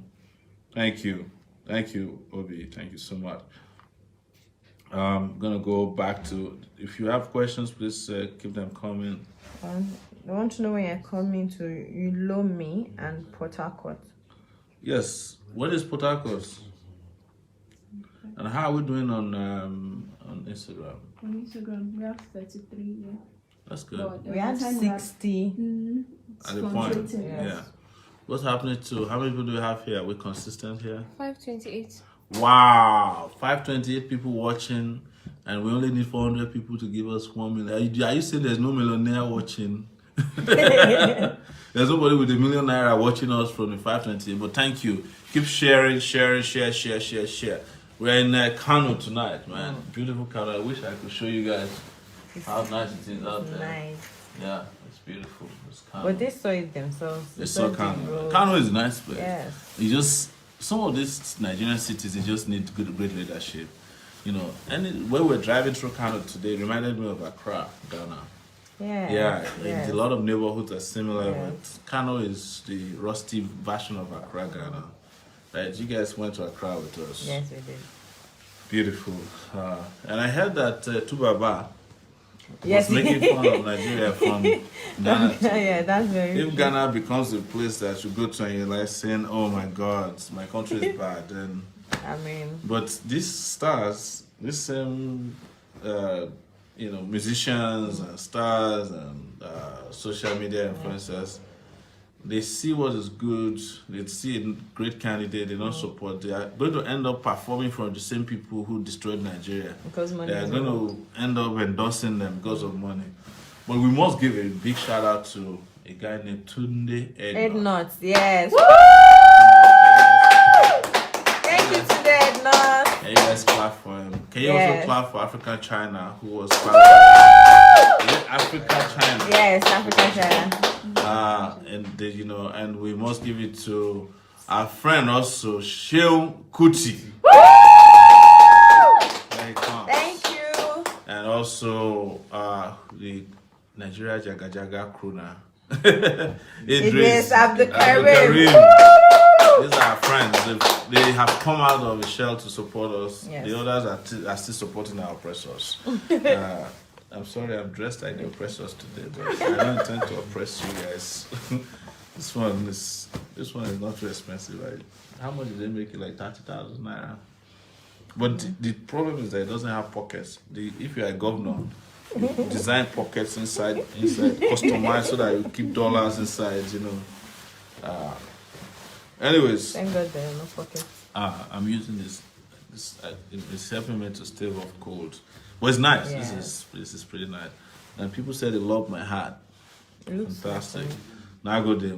thank you, Obi. Thank you so much. I'm gonna go back to. If you have questions, please keep them coming. I want to know when you're coming to Ulomi and Port Harcourt. Yes. What is Port Harcourt? And how are we doing on Instagram? On Instagram, we have 33, yeah. That's good. But We have 60. At the point, concentrated. yeah. What's happening to how many people do we have here? We're consistent here. 528. Wow, 528 people watching, and we only need 400 people to give us 1 million. Are you saying there's no millionaire watching? There's nobody with $1 million naira watching us from the 528. But thank you. Keep sharing, share. We're in Kano tonight, man. Beautiful Kano. I wish I could show you guys how nice it is out there. Nice. Yeah, it's beautiful. It's Kano. But they saw it themselves. They saw the Kano. road. Kano is a nice place. Yes. You just some of these Nigerian cities, they just need great leadership. You know, and where we're driving through Kano today reminded me of Accra, Ghana. Yeah. A lot of neighborhoods are similar, Yes. but Kano is the rusty version of Accra, Ghana. Right? You guys went to Accra with us. Yes, we did. Beautiful. And I heard that Tubaba Yes. was making fun of Nigeria from Ghana. Yeah, that's very If true. Ghana becomes a place that you go to and you're like saying, "Oh my God, my country is bad," then. I mean, But these stars, these same, musicians and stars and social media influencers, they see what is good. They see a great candidate. They don't support. They are going to end up performing for the same people who destroyed Nigeria. because money They are is going to end up endorsing them because of money. But we must give a big shout out to a guy named Tunde Ed Ednut. Nuts, yes. Thank you to the Ed Nuts. Can you guys clap for him? Can you also Yes. clap for Africa China, who was Africa China? Yes, Africa China. And we must give it to our friend also, Sheung Kuti. There he comes. Thank you. And also the Nigeria Jaga Jaga crew now. Idris Abdul Karim. These are our friends. They have come out of the shell to support us. Yes. The others are still supporting our oppressors. I'm sorry, I'm dressed like the oppressors today, but I don't intend to oppress you guys. This one is not too expensive. Right? How much did they make it? Like 30,000 naira. But the problem is that it doesn't have pockets. If you're a governor, you design pockets inside, customized so that you keep dollars inside. Anyways, Thank God there are no pockets. I'm using this. It's helping me to stave off cold. But it's nice. Yeah. This is pretty nice. And people said they love my hat. It looks Fantastic. awesome. Now go there.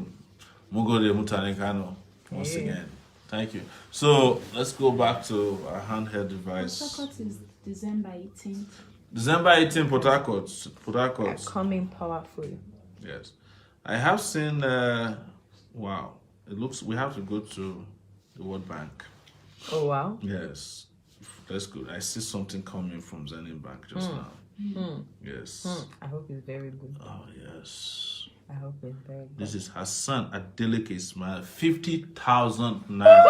Mugode Mutane Kano once Yeah. again. Thank you. So let's go back to our handheld device. Port is December 18th. December 18, Port Harcourt. They're coming powerful. Yes. I have seen wow. We have to go to the World Bank. Oh wow. Yes. That's good. I see something coming from Zenith Bank just now. Yes. I hope it's very good. Oh, yes. I hope it's very good. This is Hassan Adeleke Ismail, 50,000 naira.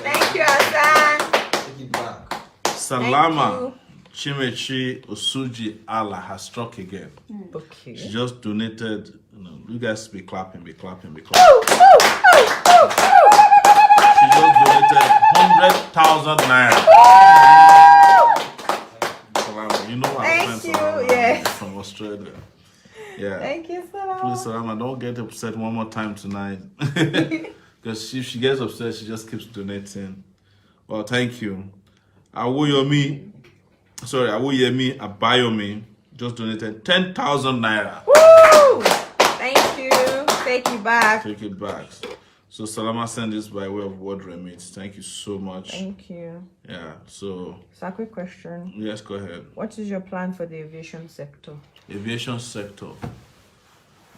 Thank you, Hassan. Take it back. Salama Chimechi Osuji Allah has struck again. Okay. She just donated, you guys be clapping. She just donated 100,000 naira. Salama, you know our Thank friend you, Salama yes. from Australia. Yeah. Thank you, Salama. Please, Salama, don't get upset one more time tonight. Because if she gets upset, she just keeps donating. Well, thank you. Awoyemi Abayomi just donated 10,000 naira. Woo! Thank you. Take it back. Take it back. So Salama sent this by way of word remit. Thank you so much. Thank you. Yeah. So Quick question. yes, go ahead. What is your plan for the aviation sector? Aviation sector.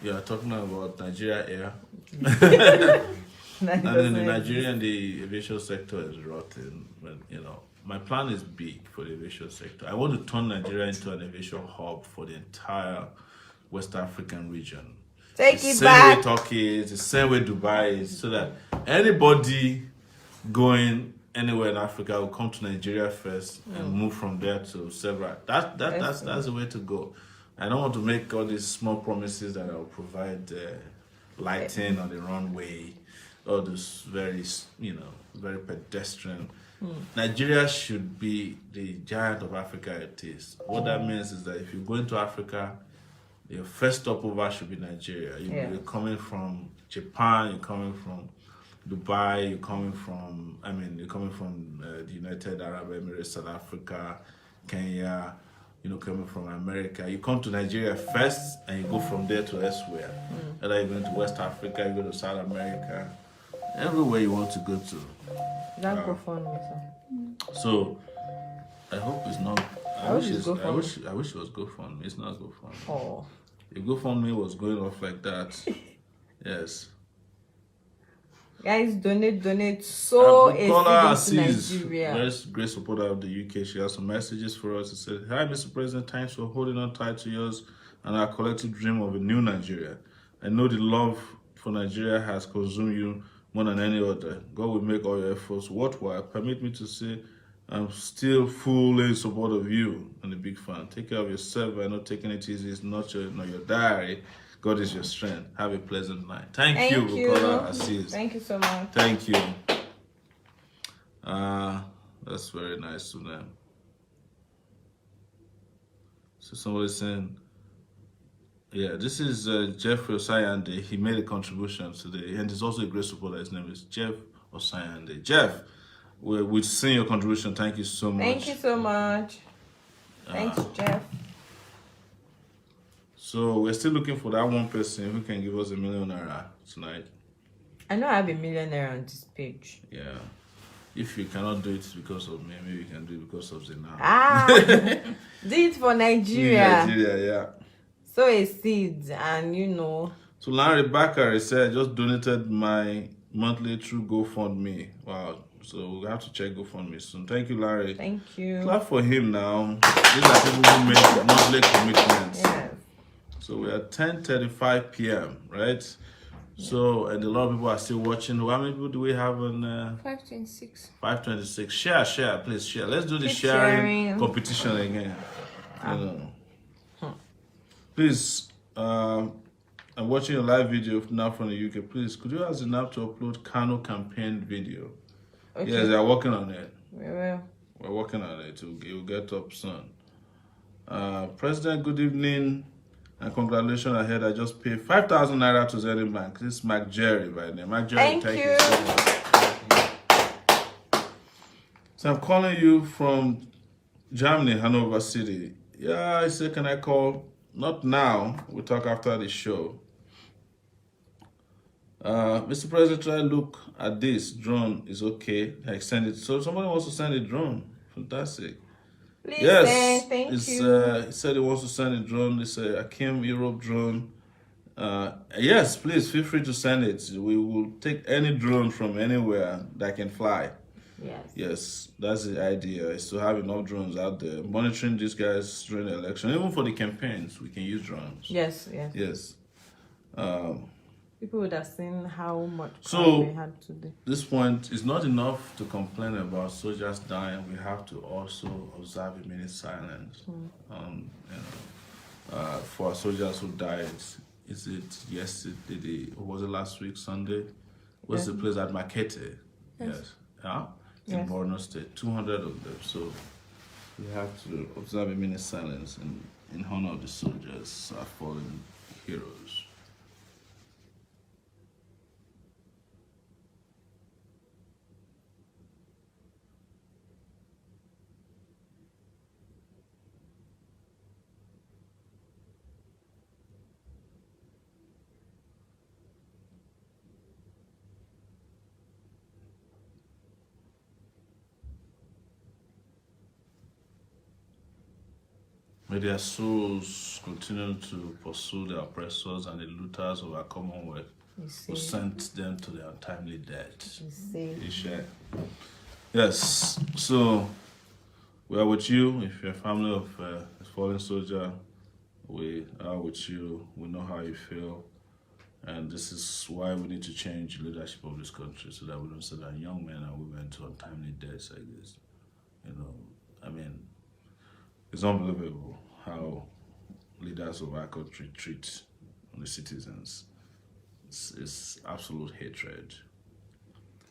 You are talking about Nigeria Air. And in the Nigerian, the aviation sector is rotten. But my plan is big for the aviation sector. I want to turn Nigeria into an aviation hub for the entire West African region. Take The it same back. way Turkey is, the same way Dubai is, so that anybody going anywhere in Africa will come to Nigeria first and move from there to several. That's the way to go. I don't want to make all these small promises that I'll provide lighting on the runway, all this very pedestrian. Nigeria should be the giant of Africa it is. What that means is that if you go into Africa, your first stopover should be Nigeria. You're coming from Japan, you're coming from Dubai, you're coming from the United Arab Emirates, South Africa, Kenya, coming from America. You come to Nigeria first and you go from there to elsewhere. Whether you're going to West Africa, you go to South America, everywhere you want to go to. That go fund me, sir. So I hope it's not. I wish it was GoFundMe. It's not GoFundMe. Oh. If GoFundMe was going off like that, yes. Guys, donate so Bukola it's to Aziz, Nigeria. very great supporter of the UK. She has some messages for us. She said, "Hi, Mr. President. Thanks for holding on tight to yours and our collective dream of a new Nigeria. I know the love for Nigeria has consumed you more than any other. God will make all your efforts worthwhile. Permit me to say I'm still fully in support of you and a big fan. Take care of yourself. I know taking it easy is not your diary. God is your strength. Have a pleasant night." Thank you, Bukola Aziz. Thank you so much. Thank you. That's very nice of them. So somebody's saying, yeah, this is Jeff Osayande. He made a contribution today, and he's also a great supporter. His name is Jeff Osayande. Jeff, we've seen your contribution. Thank you so much. Thank you so much. Thanks, Jeff. So we're still looking for that one person who can give us $1 million tonight. I know I have $1 million on this page. Yeah. If you cannot do it because of me, maybe you can do it because of Zena. Do it for Nigeria. Nigeria, yeah. Sow a seed and So Larry Bakari said, just donated my monthly through GoFundMe. Wow. So we'll have to check GoFundMe soon. Thank you, Larry. Thank you. Clap for him now. These are people who make monthly commitments. Yes. So we are 10:35 p.m., right? So, and a lot of people are still watching. How many people do we have on 526. 526? Share, please share. Let's do the Keep sharing sharing. competition again. Please, I'm watching a live video now from the UK. Please, could you ask the app to upload Kano campaign video? Okay. Yes, they're working on it. We will. We're working on it. It will get up soon. President, good evening and congratulations ahead. I just paid 5,000 naira to Zenith Bank. This is Mac Jerry by name. Mac Jerry, thank you so much. So I'm calling you from Germany, Hanover City. Yeah, I said, can I call? Not now. We'll talk after the show. Mr. President, try to look at this. Drone is okay. I extend it. So somebody wants to send a drone. Fantastic. Please Yes. send. Thank you. He said he wants to send a drone. It's a Akim Europe drone. Yes, please feel free to send it. We will take any drone from anywhere that can fly. Yes. Yes, that's the idea, is to have enough drones out there monitoring these guys during the election. Even for the campaigns, we can use drones. Yes, yes. Yes. People would have seen how much So- crime we had today. This point is not enough to complain about soldiers dying. We have to also observe a minute's silence for our soldiers who died. Is it yesterday? Or was it last week, Sunday? What's the place at Makete? Yes. Yeah? In Yes. Borno State. 200 of them. So we have to observe a minute's silence in honor of the soldiers, our fallen heroes. May their souls continue to pursue the oppressors and the looters of our Commonwealth You see. who sent them to their untimely death. You see. Isha. Yes, so we are with you. If you're a family of a fallen soldier, we are with you. We know how you feel. And this is why we need to change the leadership of this country so that we don't send our young men and women to untimely deaths like this. You know, I mean, it's unbelievable how leaders of our country treat the citizens. It's absolute hatred.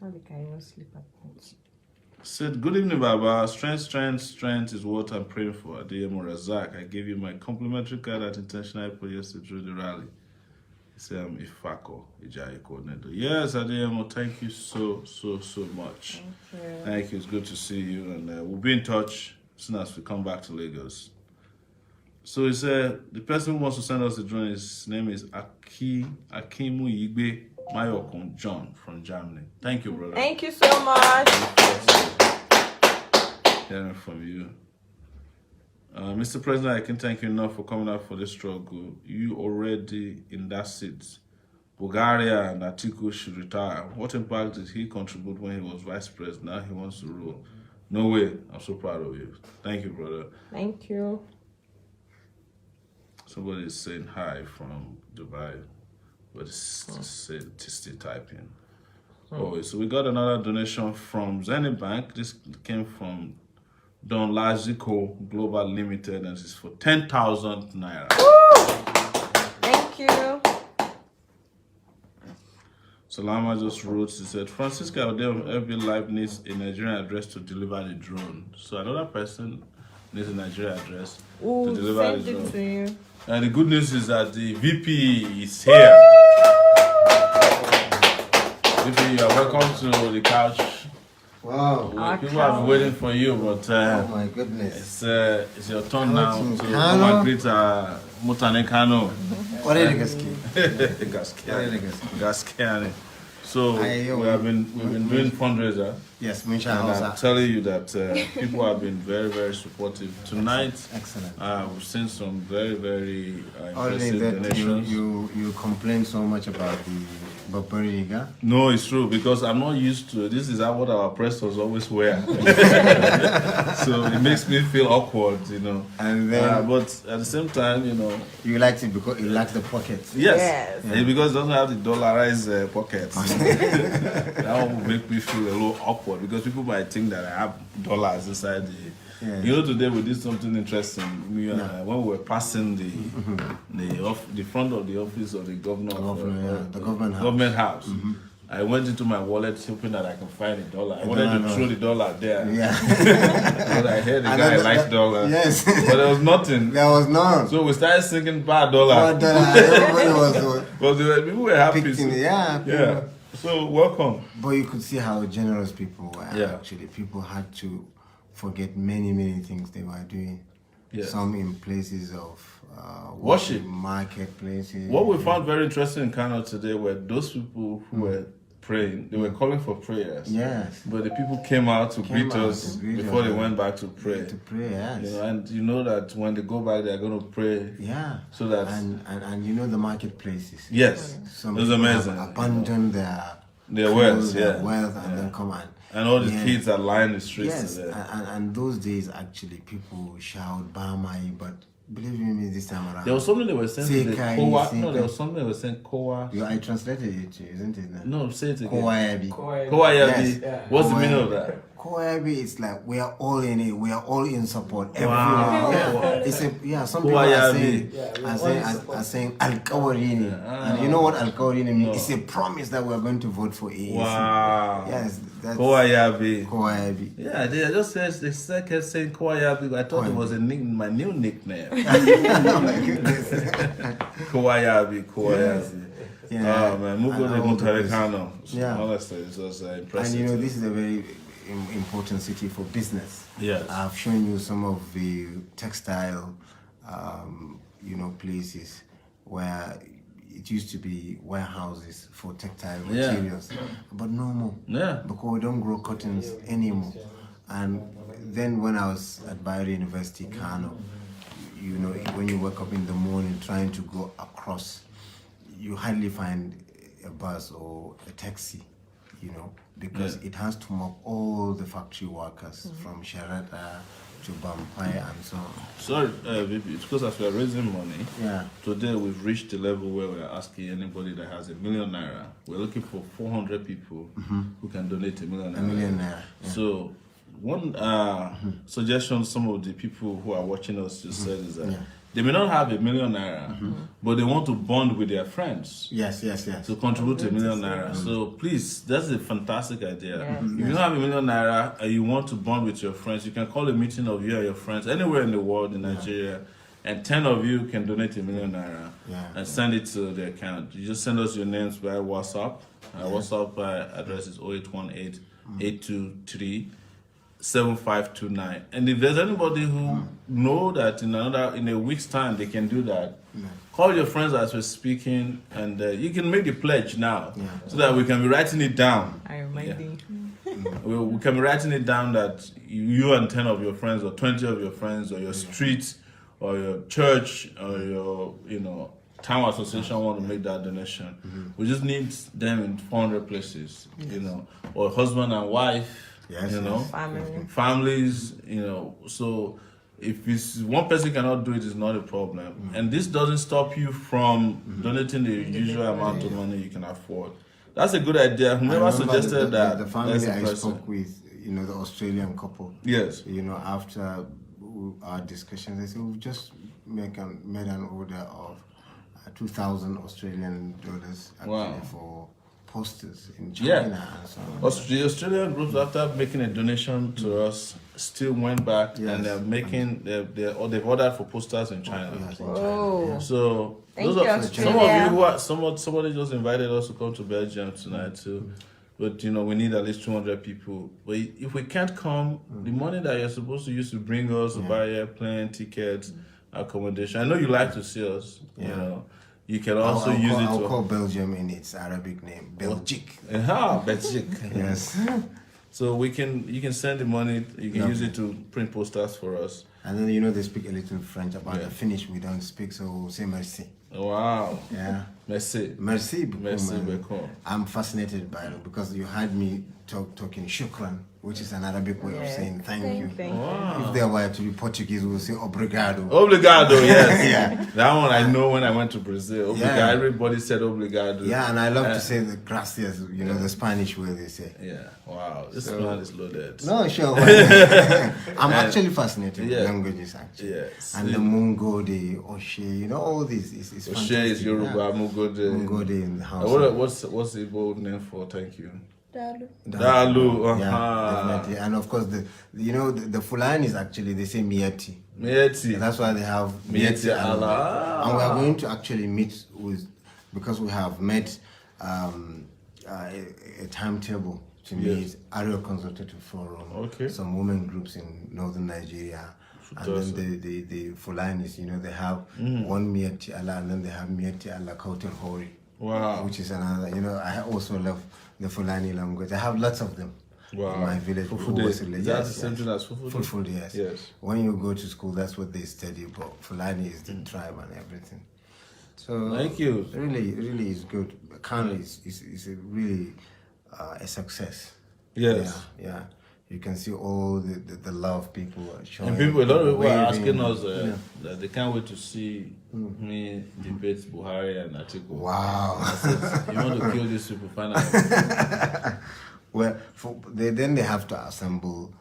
How they can even sleep at night. Said, good evening, Baba. Strength is what I'm praying for. Adeyemo Razak, I gave you my complimentary card at Intentional Airport yesterday during the rally. He said, I'm Ifako, Ijayi coordinator. Yes, Adeyemo, thank you so much. Thank you. Thank you. It's good to see you. And we'll be in touch as soon as we come back to Lagos. So he said, the person who wants to send us the drone, his name is Akimu Igbe Mayokun John from Germany. Thank you, brother. Thank you so much. Hearing from you. Mr. President, I can thank you enough for coming out for this struggle. You already in that seat. Bulgaria and Atiku should retire. What impact did he contribute when he was vice president? Now he wants to rule. No way. I'm so proud of you. Thank you, brother. Thank you. Somebody is saying hi from Dubai, but it's still typing. Oh, so we got another donation from Zenith Bank. This came from Don Laziko Global Limited, and it's for 10,000 naira. Thank you. Salama just wrote, she said, Francisca Ode of FB Live needs a Nigerian address to deliver the drone. So another person needs a Nigerian address to We'll deliver send the it drone. to you. And the good news is that the VP is here. VP, you are welcome to the couch. Wow. Our People have been couch. waiting for you, but Oh my goodness. it's your turn now Couch in to come Kano. and greet Mutane Kano. What are the gaske? Gaskiani. So Aye, we've been doing fundraiser. Yes, Minsha And I'm Hausa. telling you that people have been very, very supportive. Tonight, Excellent. we've seen some very, very Only impressive that donations. you complain so much about the Bapariga. No, it's true because I'm not used to it. This is what our oppressors always wear. So it makes me feel awkward, you know. And then But at the same time, you know, you liked it because it lacks the pocket. yes, Yes. and because it doesn't have the dollarized pockets. That will make me feel a little awkward because people might think that I have dollars inside the. Yeah. You know, today we did something interesting. When we were passing the front of the office of the governor, The government house. government house. I went into my wallet hoping that I can find a dollar. I wanted to throw the dollar there. Yeah. But I heard the And guy then likes dollars. Yes. But there was nothing. There was none. So we started singing bad dollar. But everybody was But people were happy. picking it. Yeah. Yeah. So welcome. But you could see how generous people were. Yeah. Actually, people had to forget many things they were doing. Yes. Some in places of Worship. marketplaces. What we found very interesting in Kano today were those people who were praying. They were calling for prayers. Yes. But the people came out to greet out us to greet before us, they yeah. went back to pray. To pray, yes. You know, and you know that when they go back, they're going to pray. Yeah. So that and you know the marketplaces. yes, Some it was people amazing. have abandoned their Their clothes, wealth, their yeah. wealth, and Yeah. then come and And all the Yeah. kids are lying the streets Yes, today. and those days actually people shout Bamai, but believe me, this time around. There was something they were saying Say today. Kai, Kowa. say No, there Kai. was something they were saying. Kowa. I translated it, isn't it? Now? No, say it again. Kowayabi. Kowayabi. Yes. What's the meaning of that? Kowayabi, it's like we are all in it. We are all in support. Wow. Everyone. Yeah. It's a, some people are Kowayabi. saying Al-Kawarini. And you know what Al-Kawarini means? It's a promise that we're going to vote for AAC. Wow. Yes. That's Kowayabi. Kowayabi. Yeah, they just said they kept saying Kowayabi. I thought it was my new nickname. Oh my goodness. Kowayabi. Yeah. Oh man, Mugo And de all the Mutare Kano. Yeah. Honestly, it was impressive. And you know, this is a very important city for business. Yes. I've shown you some of the textile, places where it used to be warehouses for textile Yeah. materials, but no more. Yeah. Because we don't grow cottons anymore. And then when I was at Bayero University, Kano, when you wake up in the morning trying to go across, you hardly find a bus or a taxi, because it has to move all the factory workers from Sharata to Bampai and so on. Sorry, VP, it's because as we are raising money, Yeah. today we've reached the level where we're asking anybody that has ₦1 million. We're looking for 400 people who can donate ₦1 million. $1 million. Yeah. So, one suggestion some of the people who are watching us just said is that they may not have ₦1 million, but they want to bond with their friends Yes. to contribute to ₦1 million. So please, that's a fantastic idea. If you don't have ₦1 million and you want to bond with your friends, you can call a meeting of you and your friends anywhere in the world in Nigeria, and 10 of you can donate ₦1 million and send it to the account. You just send us your names by WhatsApp. Our WhatsApp address is 0818 823 7529. And if there's anybody who know that in a week's time they can do that, call your friends as we're speaking, and you can make the pledge now so that we can be writing it down. I remind you. We can be writing it down that you and 10 of your friends or 20 of your friends or your street or your church or your town association want to make that donation. We just need them in 400 places, or husband and wife. Yes, Families, so if it's one person cannot do it, it's not a problem. And this doesn't stop you from donating the usual amount of money you can afford. That's a good idea. Whoever suggested that, the family that's I impressive. spoke with, the Australian couple. Yes. After our discussion, they said we've just made an order of 2,000 Australian dollars actually for posters in China and so on. The Australian groups, after making a donation to us, still went back and they're making they've ordered for posters in China. Oh. So Thank those you, are some of Australia. you who are somebody just invited us to come to Belgium tonight too. But we need at least 200 people. But if we can't come, the money that you're supposed to use to bring us to buy airplane tickets, accommodation. I know you like to see us. You can also use it to. I'll call Belgium in its Arabic name, Belgique. Belgique. Yes. So you can send the money. You can use it to print posters for us. And then they speak a little French. About the Finnish we don't speak, so we'll say merci. Wow. Yeah. Merci. Merci beaucoup. Merci Man. beaucoup. I'm fascinated by it because you had me talking shukran, which is an Arabic way of saying thank you. Wow. If they were to be Portuguese, we'll say obrigado. Obrigado, yes. Yeah. That one I know when I went to Brazil. Obrigado. Yeah. Everybody said obrigado. Yeah, and I love to say the gracias, the Spanish way they say. Yeah. Wow. This man is loaded. No, sure. I'm actually fascinated with languages, actually. Yes. And the Mungo, the Oshe, all this is Oshe fantastic. is Yoruba, Mugode. Mungode in the house. What's the Igbo name for thank you? Dalu. Dalu. Yeah, definitely. And of course, the Fulanis actually, they say Mieti. Mieti. That's why they have Mieti Allah. And we are going to actually meet because we have met a timetable to meet Arewa Consultative Forum, some women groups in northern Nigeria. And then the Fulanis, they have one Mieti Allah, and then they have Mieti Allah Kautel Hori. Wow. Which is another, I also love the Fulani language. I have lots of them in my village. Fufude. That's the same thing as Fufude? Fufude, yes. When you go to school, that's what they study, but Fulani is the tribe and everything. So thank you. Really is good. Kano is a really a success. Yes. Yeah. You can see all the love people are showing. And a lot of people are asking waving. us that they can't wait to see me debate Buhari and Atiku. Wow. I said, you want to kill these people, finally. Well, then they have to assemble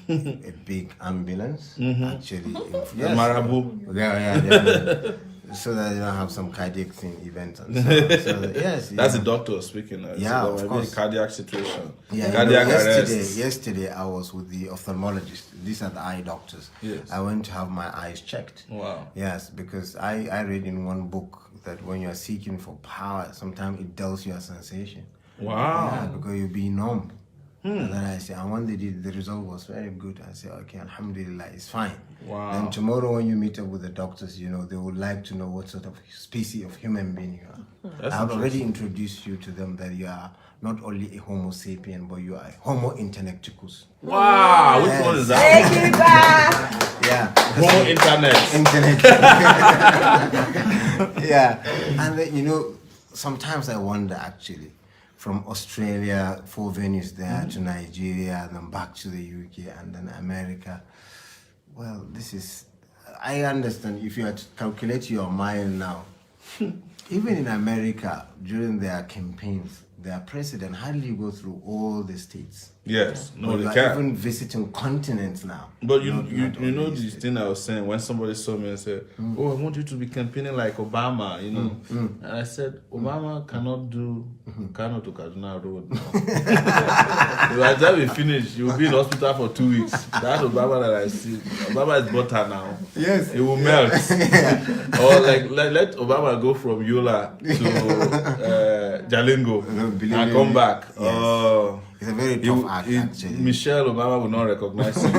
a big ambulance, actually. Yes. Marabu. Yeah, definitely. So that you don't have some cardiac thing event. And so yes. That's the doctor speaking. Yeah, so of there might course. be a cardiac situation. Yeah, Cardiac arrest. yesterday I was with the ophthalmologist. These are the eye doctors. Yes. I went to have my eyes checked. Wow. Yes, because I read in one book that when you are seeking for power, sometimes it dulls your sensation. Wow. Yeah, because you'll be numb. And then I say, and when they did, the result was very good. I say, okay, alhamdulillah, it's fine. Wow. Then tomorrow when you meet up with the doctors, they would like to know what sort of species of human being you are. That's I've already introduced you to them that you are not only a Homo sapien, but you are a Homo intellectucus. Wow. Which one is that? Take it back. Yeah. More internet. Yeah. And then, sometimes I wonder actually, from Australia, 4 venues there, to Nigeria, and then back to the UK, and then America. Well, I understand if you had to calculate your mile now, even in America, during their campaigns, their president hardly go through all the states. Yes. No, But they you are can't. even visiting continents now. But you Not know only this states. thing I was saying when somebody saw me and said, "Oh, I want you to be campaigning like Obama," And I said, Obama cannot do Kano to Kaduna Road now. By the time we finish, you will be in hospital for 2 weeks. That Obama that I see, Obama is butter now. Yes. It will melt. Or let Obama go from Yola to Jalingo believe and me. come back. Yes. Oh. It's a very tough act, actually. Michelle Obama will not recognize him.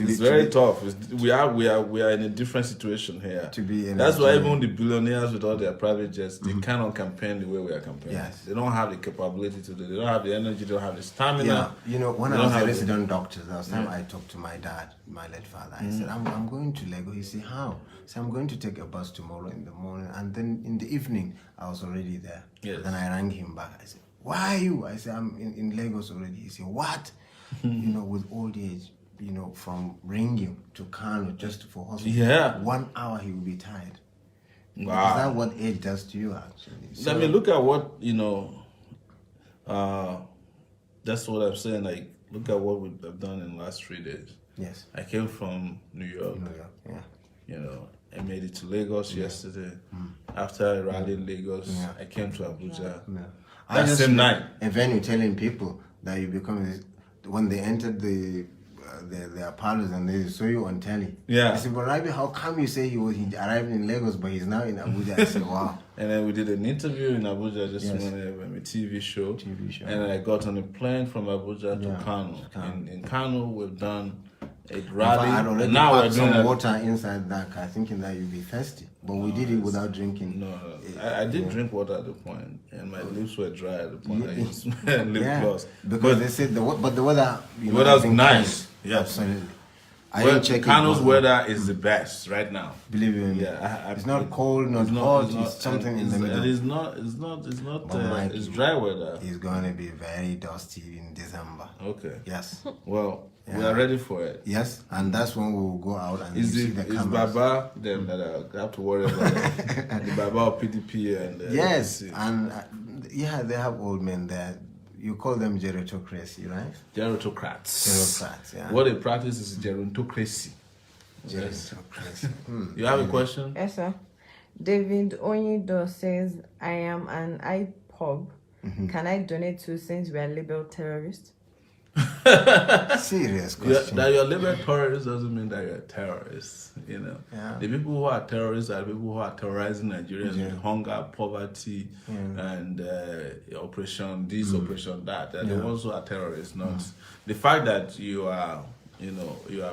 It's very tough. We are in a different situation here. To be in That's why Nigeria. even the billionaires with all their private jets, they cannot campaign the way we are campaigning. Yes. They don't have the capability to do. They don't have the energy. They don't have the stamina. Yeah, when They I don't was a have resident doctor, the last time I talked to my dad, my late father, I said, I'm going to Lagos. He said, how? I said, I'm going to take a bus tomorrow in the morning. And then in the evening, I was already there. Yes. Then I rang him back. I said, why are you? I said, I'm in Lagos already. He said, what? With old age, from ringing to Kano just for hospital. Yeah. 1 hour he will be tired. Wow. Is that what age does to you, actually? I mean, look at what that's what I'm saying. Like, look at what we've done in the last 3 days. Yes. I came from New York. Yeah. I made it to Lagos yesterday. After I rallied in Lagos, Yeah. I came to Abuja. Yeah. That just same night. A venue telling people that you become when they entered their parlors and they saw you on telly. Yeah. I said, but Rabi, how come you say he arrived in Lagos but he's now in Abuja? I said, wow. And then we did an interview in Abuja just Yes. on a TV show. TV show. And then I got on a plane from Abuja to Kano. In Kano, we've done a rally. I'd already And now we're packed doing some water inside that car thinking that you'd be thirsty. But we did it without drinking. No. I did drink water at the point, and my lips were dry at the point. I used lip gloss. Because they said the weather. The weather's has been nice. kind. Yeah. Absolutely. I Well, didn't check Kano's it, weather is the best right now. Believe me. Yeah, it's not cold, not hot. It's something in the middle. It's not. But Mike, It's dry weather. It's going to be very dusty in December. Okay. Yes. Well, we are ready for it. Yes, and that's when we will go out and Is see it the is cameras. Baba them that I have to worry about? The Baba of PDP and Yes, APC. and they have old men there. You call them gerontocracy, right? Gerontocrats. Gerontocrats, yeah. What they practice is gerontocracy. Yes. Gerontocracy. You have a question? Yes, sir. David Onyido says, I am an IPOB. Can I donate to since we are labeled terrorists? Serious question. That you're labeled terrorist doesn't mean that you're a terrorist. Yeah. The people who are terrorists are the people who are terrorizing Nigerians with hunger, poverty, and oppression this, oppression that. They're the ones who are terrorists. Not the fact that you are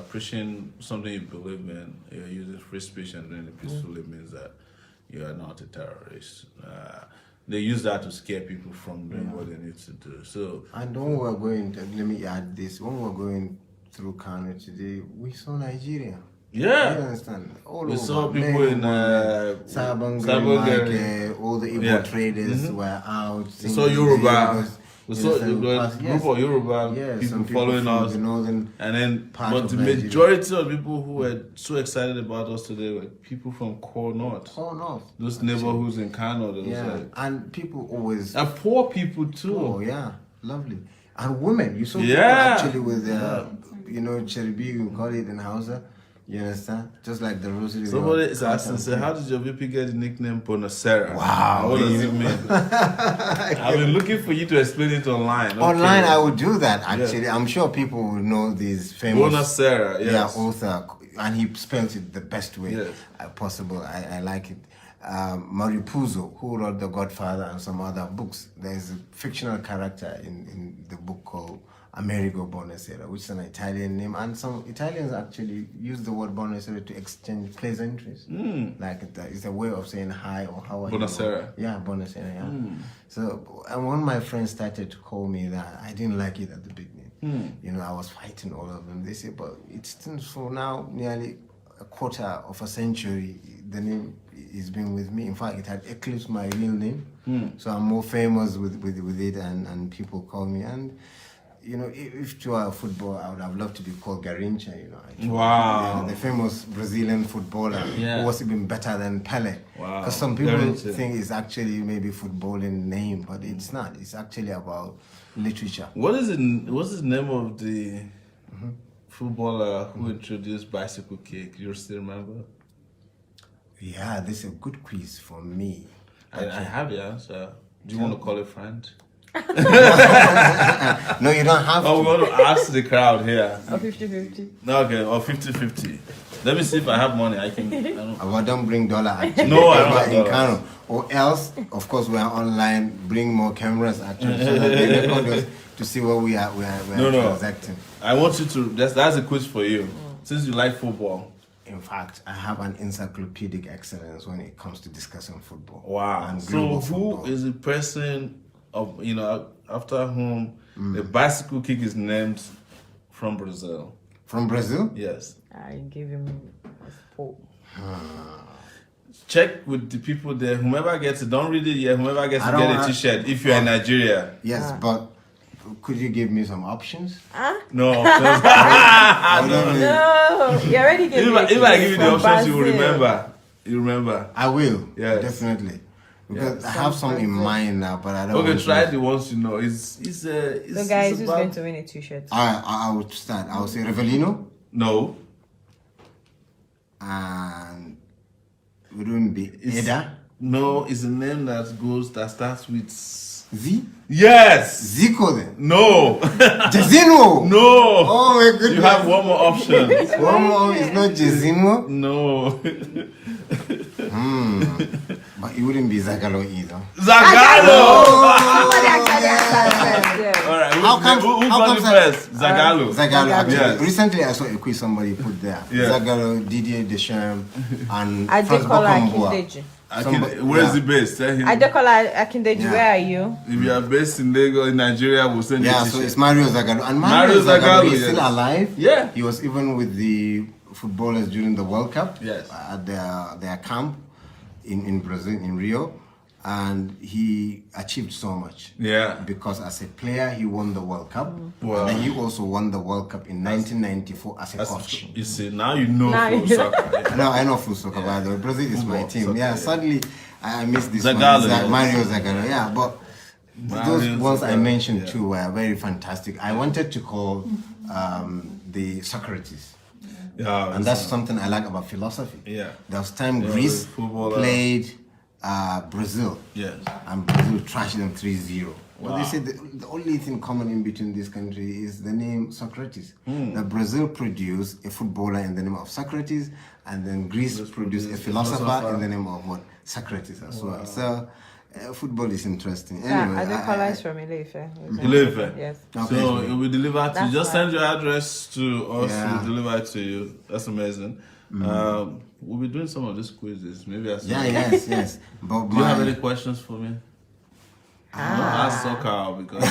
preaching something you believe in. You're using free speech and doing it peacefully means that you are not a terrorist. They use that to scare people from doing what they need to do. So, And when we were going, let me add this, when we were going through Kano today, we saw Nigeria. yeah. You understand? All We over. saw people Many in Sabangari Sabangari. market, all the Igbo traders were out. saw Yoruba. So Yes, and a yes. group of Yoruba Yeah, some people following from us, the northern and then part but of the Nigeria. majority of people who were so excited about us today were people from Core North. Core North. Those neighborhoods in Kano. Those Yeah, and people always. and poor people too. Oh yeah, lovely. And women, you saw Yeah. people actually with cherry we call it in Hausa. You understand? Just like the rosary. Somebody is asking, say, how did your VP get the nickname Bonacera? Wow. What does it mean? I've been looking for you to explain it online. Okay. Online, I would do that actually. I'm sure people will know this famous Bonacera, yes. author, and he spells it the best way Yes. possible. I like it. Mario Puzo, who wrote The Godfather and some other books, there's a fictional character in the book called Amerigo Bonacera, which is an Italian name, and some Italians actually use the word Bonacera to exchange pleasantries. Like it's a way of saying hi or how are you? Bonacera. Yeah, Bonacera, yeah. So, and when my friends started to call me that, I didn't like it at the beginning. You know, I was fighting all of them. They said, but it's still for now nearly a quarter of a century, the name is been with me. In fact, it had eclipsed my real name. So I'm more famous with it, and people call me. And you know, if to our football, I would have loved to be called Garincha, you know. Actually. Wow. Yeah, the famous Brazilian footballer who was even better than Pele. Wow. Because some people Garincha. think it's actually maybe footballing name, but it's not. It's actually about literature. What's the name of the footballer who introduced bicycle kick? You still remember? Yeah, this is a good quiz for me. I have the answer. Do you want to call a friend? No, you don't have Oh, to. we want to ask the crowd here. Or 50-50. Okay, or 50-50. Let me see if I have money. I can. I don't. But don't bring dollar actually. No, I don't We're have in dollars. Kano. Or else, of course, we are online. Bring more cameras actually, so that they record us to see what we are No. transacting. I want you to. That's a quiz for you. Since you like football. In fact, I have an encyclopedic excellence when it comes to discussing football. Wow. And So global who football. is the person of after whom the bicycle kick is named from Brazil? From Brazil? Yes. I give him a sport. Check with the people there. Whomever gets it, don't read it yet. Whomever gets I to don't get a have- T-shirt. If you're in Nigeria, Yes, but could you give me some options? no. No, you already gave me a If I give you the from options, you will Brazil. remember. You remember. I will. Yes. Definitely. Because Yes. I have some in mind now, but I don't Okay, want try to. the ones you know. It's So it's guys, who's about- going to win a t-shirt? I would start. I would say Revelino, No. and it wouldn't be It's- Eda. No, it's a name that starts with Z? Yes. Zico then. No. Jazino! No. Oh my goodness. You have one more option. One more, it's not Jazino. No. But it wouldn't be Zagalo either. Zagalo. Somebody actually answered first, yeah. All right. How come- Who how got come it Zag- first? Zagalo. Zagalo, actually. Yes. Recently, I saw a quiz somebody put there. Yeah. Zagalo, Didier Deschamps, and Adekola Francois Kamboa. Akindeji. Where is he based? Tell him. Adekola Akindeji, Yeah. where are you? If you are based in Lagos, in Nigeria, we'll send Yeah, you so t-shirt. it's Mario Zagallo. And Mario Mario Zagallo Zagallo, is still yes. alive. Yeah. He was even with the footballers during the World Cup. Yes. At their camp in Brazil, in Rio. And he achieved so much. Yeah. Because as a player, he won the World Cup. Wow. And then he also won the World Cup in 1994 as a That's- coach. You see, now you know Now full you- soccer. Yeah. No, I know full soccer, by the way. Brazil is my Football, team. soccer, Yeah, yeah. sadly, I missed this Zagallo, one. yes. Mario Zagallo, yeah. But those Mario ones I Zagallo, mentioned yeah. too were very fantastic. I wanted to call the Socrates. Yeah, And that's something I like about philosophy. Yeah. There was time Yeah, Greece the footballer. played Brazil. Yes. And Brazil trashed them 3-0. Well, Wow. they said the only thing common in between this country is the name Socrates. Hmm. That Brazil produced a footballer in the name of Socrates, and then Greece produced a philosopher in the name of what? Socrates as well. So football is interesting. Yeah, Anyway, Adekola is from Ile-Ife. Ile-Ife. Yes. Okay. So it will be delivered to That's you. Just fine. send your address to us. Yeah. We'll deliver it to you. That's amazing. We'll be doing some of these quizzes. Maybe I yeah, yes. But Do you have any questions for me? Don't ask soccer because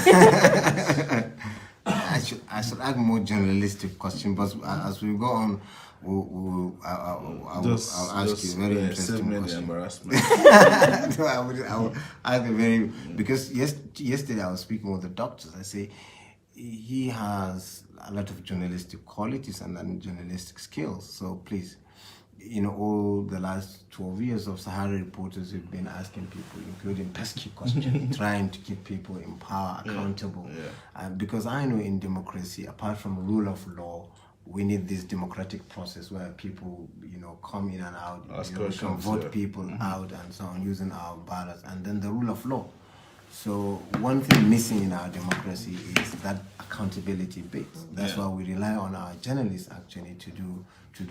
I should ask more journalistic questions, but as we go on, I'll ask you a very interesting save me the question. embarrassment. No, I would ask a very, because yesterday I was speaking with the doctors. I say he has a lot of journalistic qualities and then journalistic skills. So please, all the last 12 years of Sahara reporters have been asking people, including pesky questions, trying to keep people in power, accountable. Because I know in democracy, apart from rule of law, we need this democratic process where people, come in and out, we can vote people out and so on, using our ballots, and then the rule of law. So one thing missing in our democracy is that accountability bit. That's why we rely on our journalists actually to do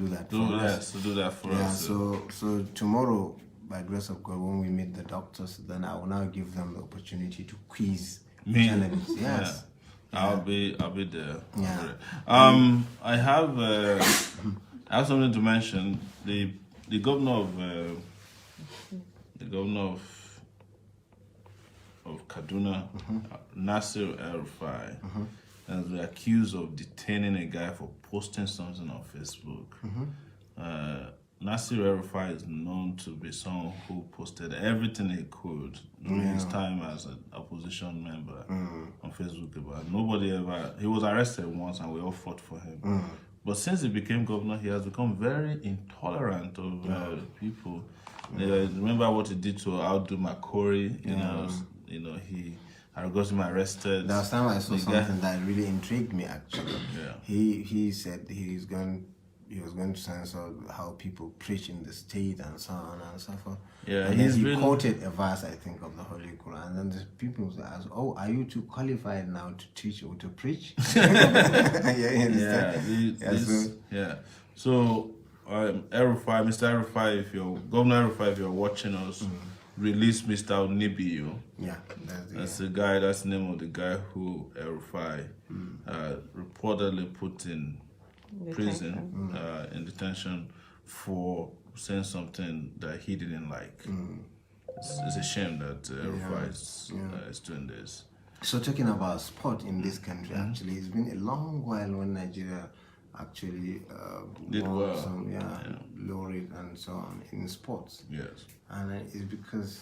that for us. To do that for us. So tomorrow, by grace of God, when we meet the doctors, then I will now give them the opportunity to quiz journalists. Yes. I'll be there. Yeah. I have something to mention. The governor of Kaduna, Nasir El-Rufai, has been accused of detaining a guy for posting something on Facebook. Nasir El-Rufai is known to be someone who posted everything he could during his time as an opposition member on Facebook. But nobody ever. He was arrested once, and we all fought for him. But since he became governor, he has become very intolerant of people. Remember what he did to Audu Makori? I got him arrested. Last time I saw something that really intrigued me actually. He said he was going to censor how people preach in the state and so on and so forth. And then he quoted a verse, I think, of the Holy Quran, and then the people asked, "Oh, are you too qualified now to teach or to preach?" So El-Rufai, Mr. El-Rufai, Governor El-Rufai, if you're watching us, release Mr. Onibiyo. Yeah, that's the guy. That's the name of the guy who El-Rufai reportedly put in prison, in detention, for saying something that he didn't like. It's a shame that El-Rufai is doing this. So talking about sport in this country, actually, it's been a long while when Nigeria actually did won well. Some laureate and so on in sports. Yes. And it's because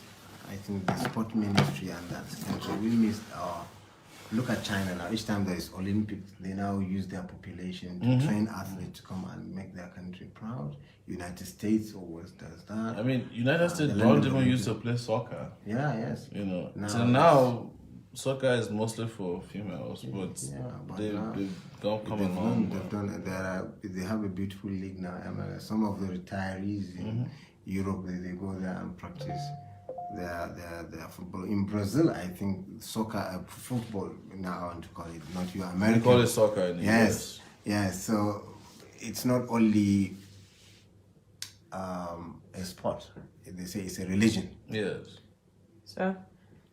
I think the sport ministry and that country, we missed our. Look at China now. Each time there is Olympics, they now use their population to train athletes to come and make their country proud. United States always does that. I mean, United States don't even used to play soccer. Yes. Now soccer is mostly for females, but they've come along. They have a beautiful league now. Some of the retirees in Europe, they go there and practice their football. In Brazil, I think football, now I want to call it, not your American. We call it soccer in the US. Yes. So it's not only a sport. They say it's a religion. Yes. So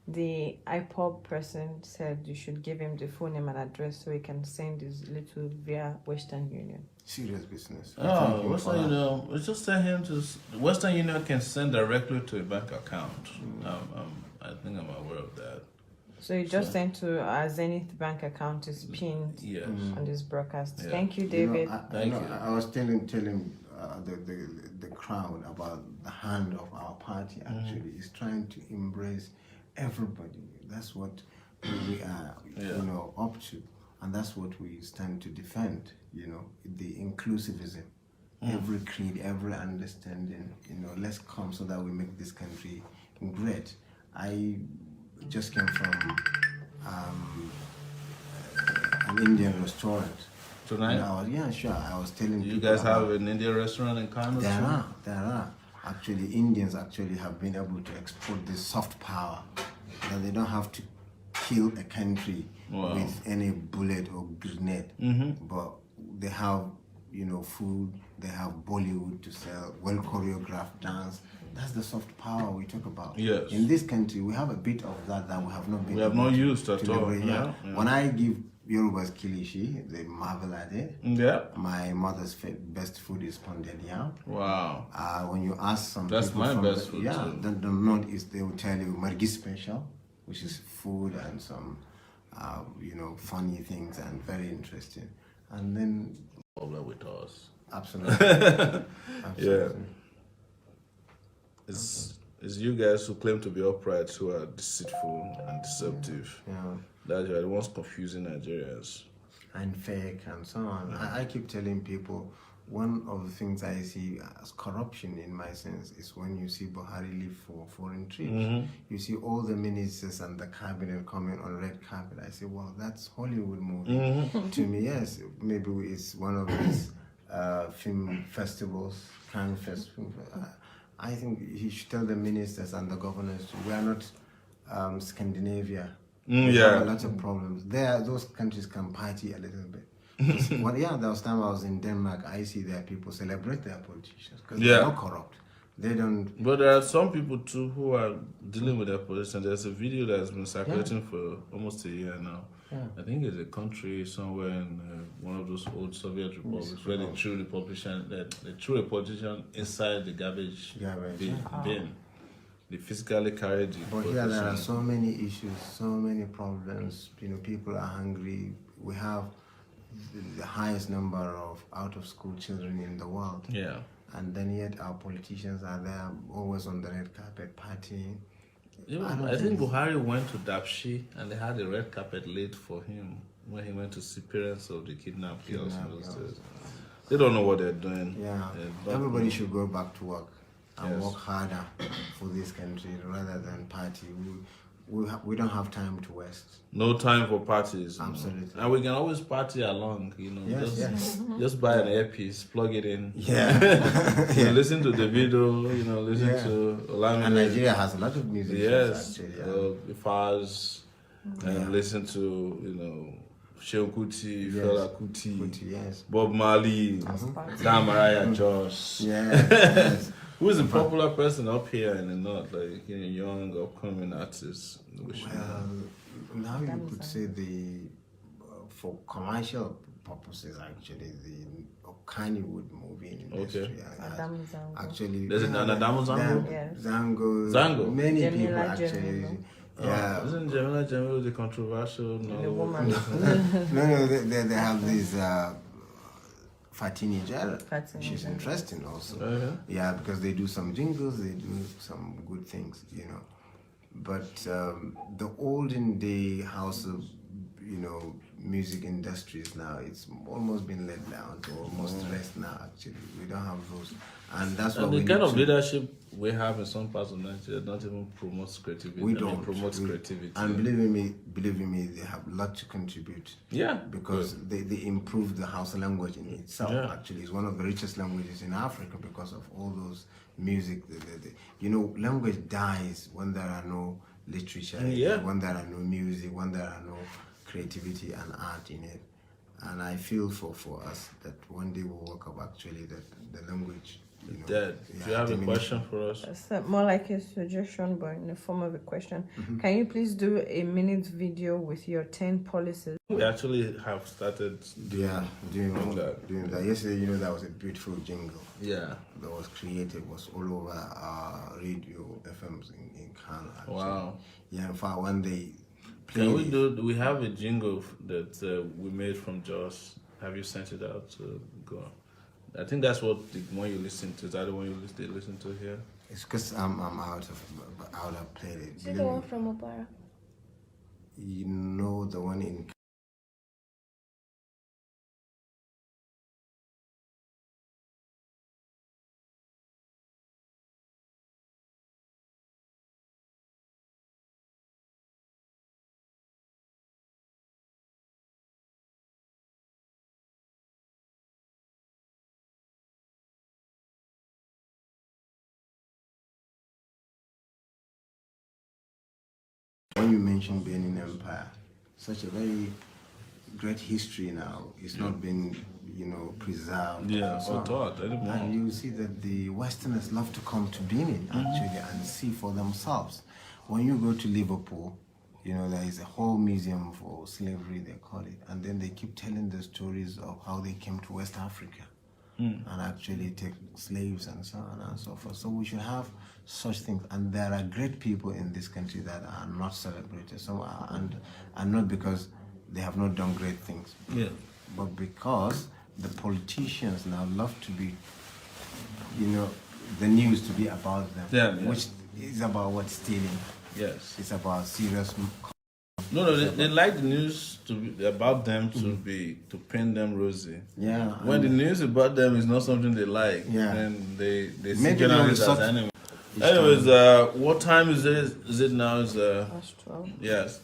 the IPOB person said you should give him the phone name and address so he can send his little via Western Union. Serious business. Western Union. We just send him to Western Union can send directly to a bank account. I think I'm aware of that. So you just sent to our Zenith bank account is pinned on this broadcast. Yeah. Thank you, David. Thank you. I was telling the crowd about the hand of our party. Actually, is trying to embrace everybody. That's what we are, up to, and that's what we stand to defend. The inclusivism, every creed, every understanding. Let's come so that we make this country great. I just came from an Indian restaurant tonight. I was telling you guys have an Indian restaurant in Kano. There are. Actually, Indians have been able to export this soft power that they don't have to kill a country with any bullet or grenade. But they have, food, they have Bollywood to sell, well choreographed dance. That's the soft power we talk about. Yes. In this country, we have a bit of that we have not been. We have not used at all. When I give Yoruba's kilishi, they marvel at it. Yeah. My mother's best food is pounded yam. Wow. When you ask some that's people my from best food too. The northeast, they will tell you margi special, which is food and some, funny things and very interesting. And then problem with us. Absolutely. Yeah. Absolutely. It's you guys who claim to be upright who are deceitful and deceptive. Yeah. That you are the ones confusing Nigerians. And fake and so on. I keep telling people one of the things I see as corruption in my sense is when you see Buhari leave for foreign trips. You see all the ministers and the cabinet coming on red carpet. I say, well, that's Hollywood movie. To me, yes, maybe it's one of these film festivals, Kano Festival. I think he should tell the ministers and the governors, we are not Scandinavia. We have a lot of problems. Those countries can party a little bit. Well, yeah, there was time I was in Denmark. I see their people celebrate their politicians because they're not corrupt. They don't. But there are some people too who are dealing with their politicians. There's a video that has been circulating for almost a year now. I think it's a country somewhere in one of those old Soviet republics where they threw a politician inside the garbage bin. They physically carried it. But here there are so many issues, so many problems. You know, people are hungry. We have the highest number of out-of-school children in the world. Yeah. And then yet our politicians are there, always on the red carpet partying. I think Buhari went to Dapchi and they had a red carpet laid for him when he went to see parents of the kidnapped girls in those days. They don't know what they're doing. Yeah. Everybody should go back to work and work harder for this country rather than party. We don't have time to waste. No time for parties. Absolutely. And we can always party along, just buy an earpiece, plug it in. Yeah. Listen to the video, listen to Olamide. And Nigeria has a lot of music. Yes. Actually, The Fars, and listen to, Shehu Kuti, Fela Kuti, Bob Marley, Dan Mariah Josh. Yes. Who is a popular person up here in the north, like young upcoming artists? Now you could say for commercial purposes, actually, the Kannywood movie industry. Actually, there's another Zango. Yes. Zango. Many Jamila people actually. Yeah. Isn't Jamila Jamil the controversial? The woman. No, they have this. Fatini Jara. She's interesting also. Yeah, because they do some jingles, they do some good things, But the olden day house of, music industries now, it's almost been let down to almost rest now, actually. We don't have those. And that's what the kind of leadership we have in some parts of Nigeria not even promotes creativity. We don't. Promotes creativity. And believe me, they have a lot to contribute. Yeah. Because they improved the Hausa language in itself. Yeah. Actually, it's one of the richest languages in Africa because of all those music. Language dies when there are no literature, when there are no music, when there are no creativity and art in it. And I feel for us that one day we'll wake up actually that the language. Do you have a question for us? It's more like a suggestion, but in the form of a question. Can you please do a minute video with your 10 policies? We actually have started doing that. Yesterday, that was a beautiful jingle. Yeah. That was created, was all over our radio FMs in Kano. Actually. Wow. Yeah, in fact, one day. We have a jingle that we made from Joss. Have you sent it out to go? I think that's what the one you listen to. Is that the one they listen to here? It's because I'm out of played it. Is it the one from Opara? The one in. When you mention Benin Empire, such a very great history now, it's not been, preserved. Yeah, or taught anymore. And you see that the Westerners love to come to Benin, actually, and see for themselves. When you go to Liverpool, there is a whole museum for slavery, they call it, and then they keep telling the stories of how they came to West Africa and actually take slaves and so on and so forth. So we should have such things, and there are great people in this country that are not celebrated. So and not because they have not done great things, but because the politicians now love to be, the news to be about them, which is about what stealing. Yes. It's about serious. No, they like the news to be about them to paint them rosy. Yeah. When the news about them is not something they like, Yeah. then they see Maybe journalists they'll as resort- enemies. Anyways, what time is it? Is it now? Is Past 12. yes.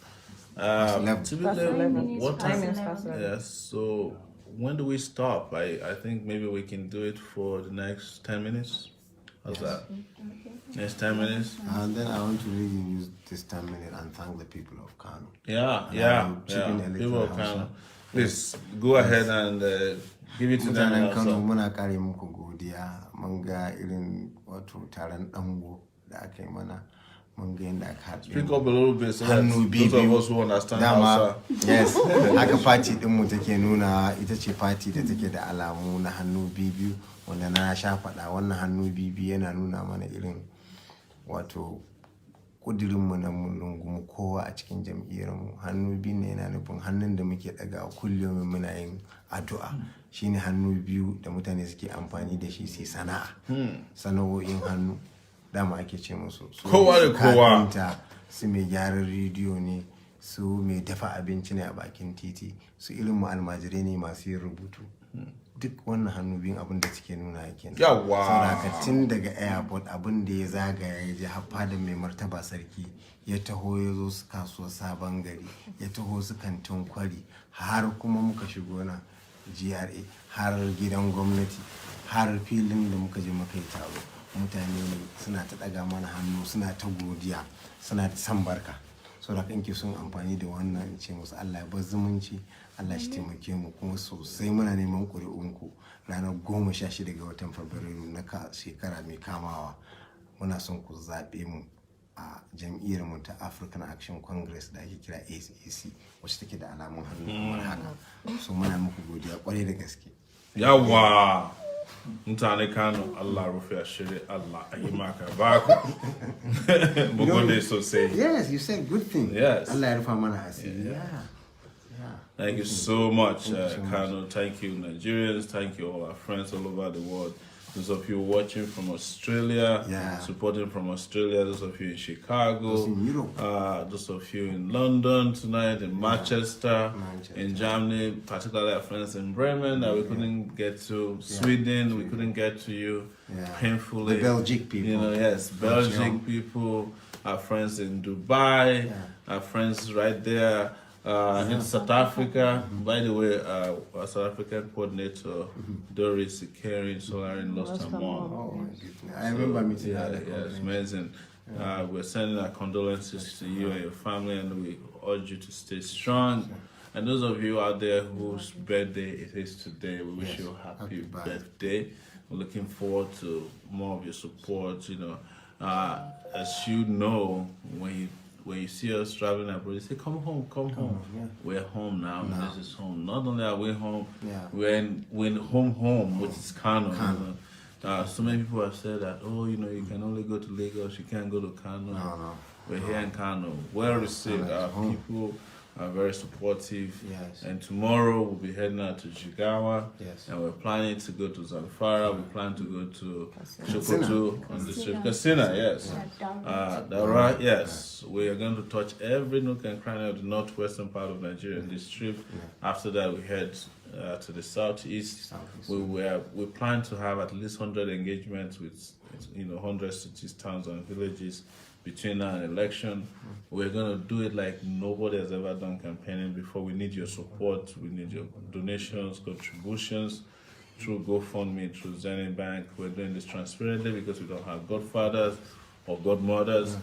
11. Typically, Past 11. what Time time? is past 11. Yes. So when do we stop? I think maybe we can do it for the next 10 minutes. How's that? Next 10 minutes. And then I want to really use this 10 minutes and thank the people of Kano. Yeah. Chicken electoral People of house. Kano. Please go ahead and give it to them. Mutanen Kano Also. muna kare muku godiya, mun ga irin wato taron dango da aka yi mana, mun ga yadda aka haɗe Speak mu. up a little bit so that Hannu those of biyu. us who understand Dama, Hausa. yes, haka party ɗinmu take nuna, ita ce party da take da alamu na hannu biyu, wanda na sha faɗa wannan hannu biyu yana nuna mana irin wato ƙudurinmu na mu lungumu kowa a cikin jam'iyyarmu. Hannu biyu ne yana nufin hannun da muke ɗaga kullum muna yin addu'a, shine hannu biyu da mutane suke amfani da shi su sana'a, sana'o'in hannu dama ake ce musu. Su Kowa da kowa. kafinta, su mai gyaran rediyo ne, su mai dafa abinci ne a bakin titi, su irin mu almajirai ne masu yin rubutu. Duk wannan hannu biyun abin da suke nuna yake nan. Yawwa. Saboda tun daga airport abin da ya zagaya ya je haffa da mai martaba sarki, ya taho ya zo su kasuwar sabon gari, ya taho su kantin kwari, har kuma muka shigo na GRA, har gidan gwamnati, har filin da muka je muka yi taro. Mutane ne suna ta ɗaga mana hannu, suna ta godiya, suna ta san barka. Saboda kan ke sun amfani da wannan in ce musu Allah ya bar zumunci, Allah shi taimake mu, kuma sosai muna neman ƙuri'unku ranar 16 ga watan Fabrairu na shekara mai kamawa. Muna son ku zaɓe mu a jam'iyyar mu ta African Action Congress da ake kira AAC, wacce take da alamun hannu kamar haka. So muna muku godiya kwarai da gaske. Yawwa. Mutane Kano, Allah rufe ashiri, Allah ayi maka baku. Mugode sosai. Yes, you said good thing. Yes. Allah ya rufa mana asiri. Yeah. Thank you so much, Kano. Thank you, Nigerians. Thank you, all our friends all over the world. Those of you watching from Australia, supporting from Australia. Those of you in Chicago, Those in Europe, those of you in London tonight, in Manchester, in Germany, particularly our friends in Bremen that we couldn't get to, Sweden, we couldn't get to you, painfully. The Belgic people. Yes, Belgian people, our friends in Dubai, our friends right there. In South Africa, by the way, our South African coordinator, Doris Ikeri Solarin lost her mom. Oh my goodness. I remember meeting her. Yeah, it's amazing. We're sending our condolences to you and your family, and we urge you to stay strong. And those of you out there whose birthday it is today, we wish you a happy birthday. We're looking forward to more of your support. As you know, when you see us traveling abroad, you say, come home. We're home now. This is home. Not only are we home, we're in home, which is Kano. So many people have said that, you can only go to Lagos, you can't go to Kano. No. We're here in Kano. Well received. Our people are very supportive. Yes. And tomorrow we'll be heading out to Jigawa. Yes. And we're planning to go to Zamfara. We plan to go to Sokoto on the trip. Katsina, yes. Dara, yes. We are going to touch every nook and cranny of the northwestern part of Nigeria in this trip. After that, we head to the southeast. We plan to have at least 100 engagements with 100 cities, towns, and villages between now and election. We're going to do it like nobody has ever done campaigning before. We need your support. We need your donations, contributions through GoFundMe, through Zenith Bank. We're doing this transparently because we don't have godfathers or godmothers.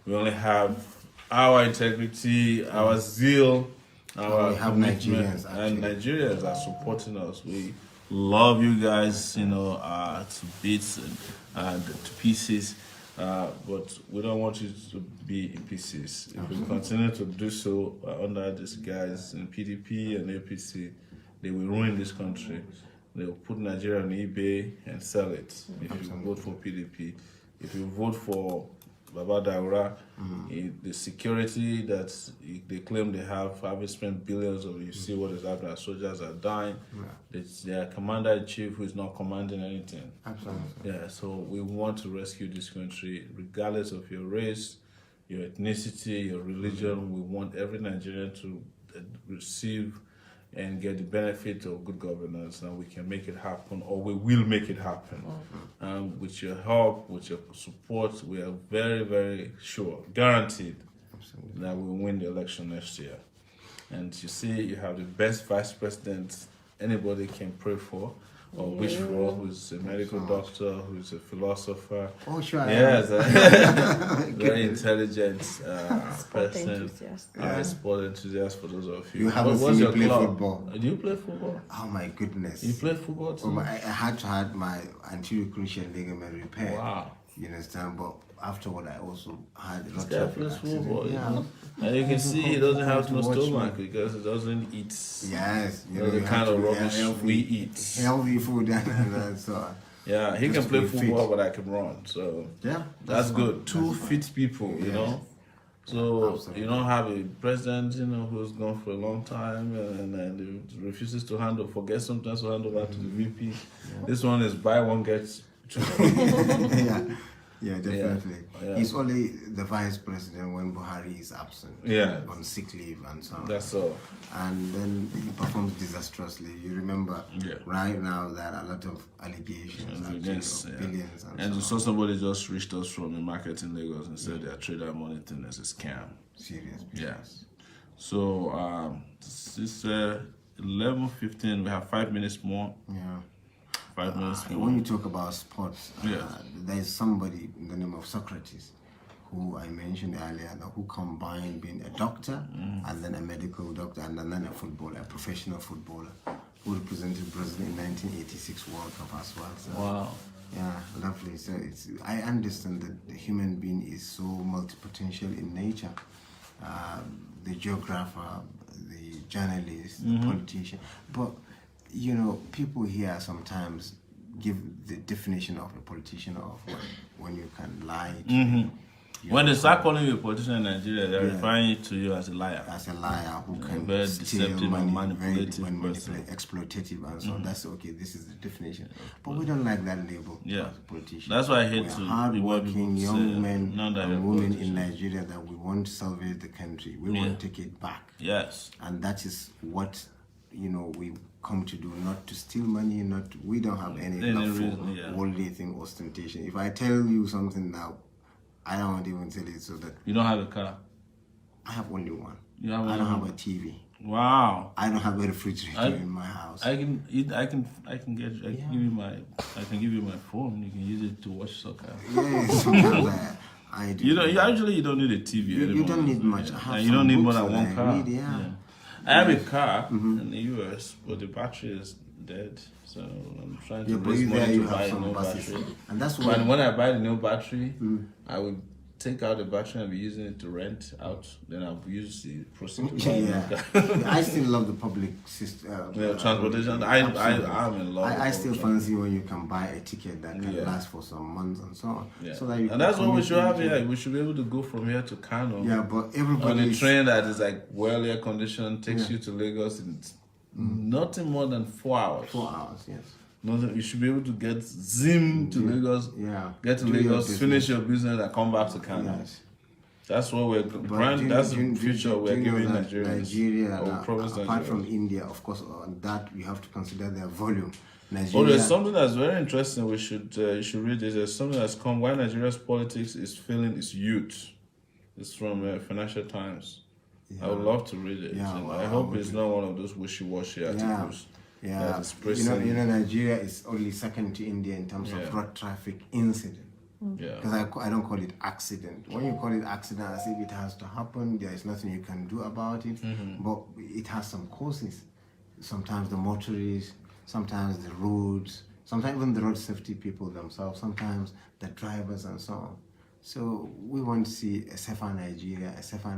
We only have our integrity, our zeal, our commitment, and Nigerians are supporting us. We love you guys, to bits and to pieces. But we don't want you to be in pieces. If we continue to do so under these guys in PDP and APC, they will ruin this country. They will put Nigeria on eBay and sell it. If you vote for PDP, if you vote for Baba Daura, the security that they claim they have, having spent billions of, you see what is happening, soldiers are dying. It's their commander-in-chief who is not commanding anything. Absolutely. Yeah, so we want to rescue this country, regardless of your race, your ethnicity, your religion. We want every Nigerian to receive and get the benefit of good governance, and we can make it happen, or we will make it happen. With your help, with your support, we are very, very sure, guaranteed, that we'll win the election next year. And you see, you have the best vice president anybody can pray for or wish for, who's a medical doctor, who's a philosopher. Oh, sure. Yes, very intelligent person. Sport enthusiast for those of you. You haven't What's seen me your play club? football. Do you play football? Oh my goodness. You play football too? Well, I had to have my anterior cruciate ligament repaired. Wow. You understand? But afterward, I also had a This lot guy of plays accident. football, you Yeah. know? And you can see he doesn't have no Watch me. stomach because he doesn't eat Yes, you know, the kind of rubbish we eat. Healthy food and so. Yeah, he Just can play to be football, fit. but I can run. So Yeah, that's good. fine. Two That's fit people, you Yes. know. So Absolutely. you don't have a president, you know, who's gone for a long time and refuses to forget sometimes to hand over to the VP. This one is buy one gets two. Yeah, definitely. Yeah. He's only the vice president when Buhari is absent. Yeah. On sick leave and so on. That's all. And then he performs disastrously. You remember right now that a lot of allegations actually Against, of billions and And so so on. somebody just reached us from a market in Lagos and said their trader money thing is a scam. Serious Yeah. business. So it's 11:15. We have 5 minutes more. Yeah. 5 minutes more. When you talk about sports, Yes. there is somebody in the name of Socrates who I mentioned earlier who combined being a doctor and then a medical doctor and then a footballer, a professional footballer who represented Brazil in 1986 World Cup as well. So, Wow. yeah, lovely. So I understand that the human being is so multipotential in nature. The geographer, the journalist, the politician. But, you know, people here sometimes give the definition of a politician of when you can lie to them. When they start calling you a politician in Nigeria, they're referring to you as a liar. As a liar who can very steal deceptive money, and manipulative very person. exploitative and so on. That's okay. This is the definition. But we don't like that label Yeah. as a politician. That's why I hate We're to be what hardworking people young say, men not that you're and a women in politician. Nigeria that we want to salvage the country. We want to take it back. Yes. And that is what, you know, we come to do, not to steal money, we don't have any love for reason, yeah. worldly thing, ostentation. If I tell you something now, I don't want to even tell it so that You don't have a car. I have only one. You have I don't only have a TV. Wow. I don't have a refrigerator in my house. I can give you my phone. You can use it to watch soccer. Yeah, sometimes I do. You don't need a TV anymore. You don't need much. I have And you some don't need more books than that one I car. read, yeah. I have a car in the US, but the battery is dead. So I'm trying to Yeah, but raise there money you to buy have a some new buses. battery. And that's But why when I buy the new battery, I will take out the battery and be using it to rent out. Then I'll use the proceeds to buy a new car. yeah. I still love the public system. Transportation. Absolutely. I'm in love. I with still public fancy when you can buy a ticket that can Yeah. last for some months and so on. Yeah. So that you And that's can what we commute should have into- here. We should be able to go from here to Kano. Yeah, but On everybody a is train that is like well air conditioned, takes you to Lagos in nothing more than 4 hours. 4 hours, yes. Nothing. You should be able to get zim to Lagos, Yeah. get to Do your Lagos, business. finish your business, and come back to Kano. Yes. That's what we're that's the future we're giving Nigerians. Nigeria, Our province apart Nigerians. from India, of course, on that you have to consider their volume. Oh, Nigeria, there's something that's very interesting. You should read this. There's something that's come. Why Nigeria's politics is failing its youth. It's from Financial Times. I would love to read it. Yeah, And well, I I hope would it's not one of those wishy-washy articles. yeah. that is pressing. You know, Nigeria is only second to India in terms Yeah. of road traffic incident. Yeah. Because I don't call it accident. When you call it accident, as if it has to happen, there is nothing you can do about it. But it has some causes. Sometimes the motorists, sometimes the roads, sometimes even the road safety people themselves, sometimes the drivers and so on. So we want to see a safer Nigeria, safer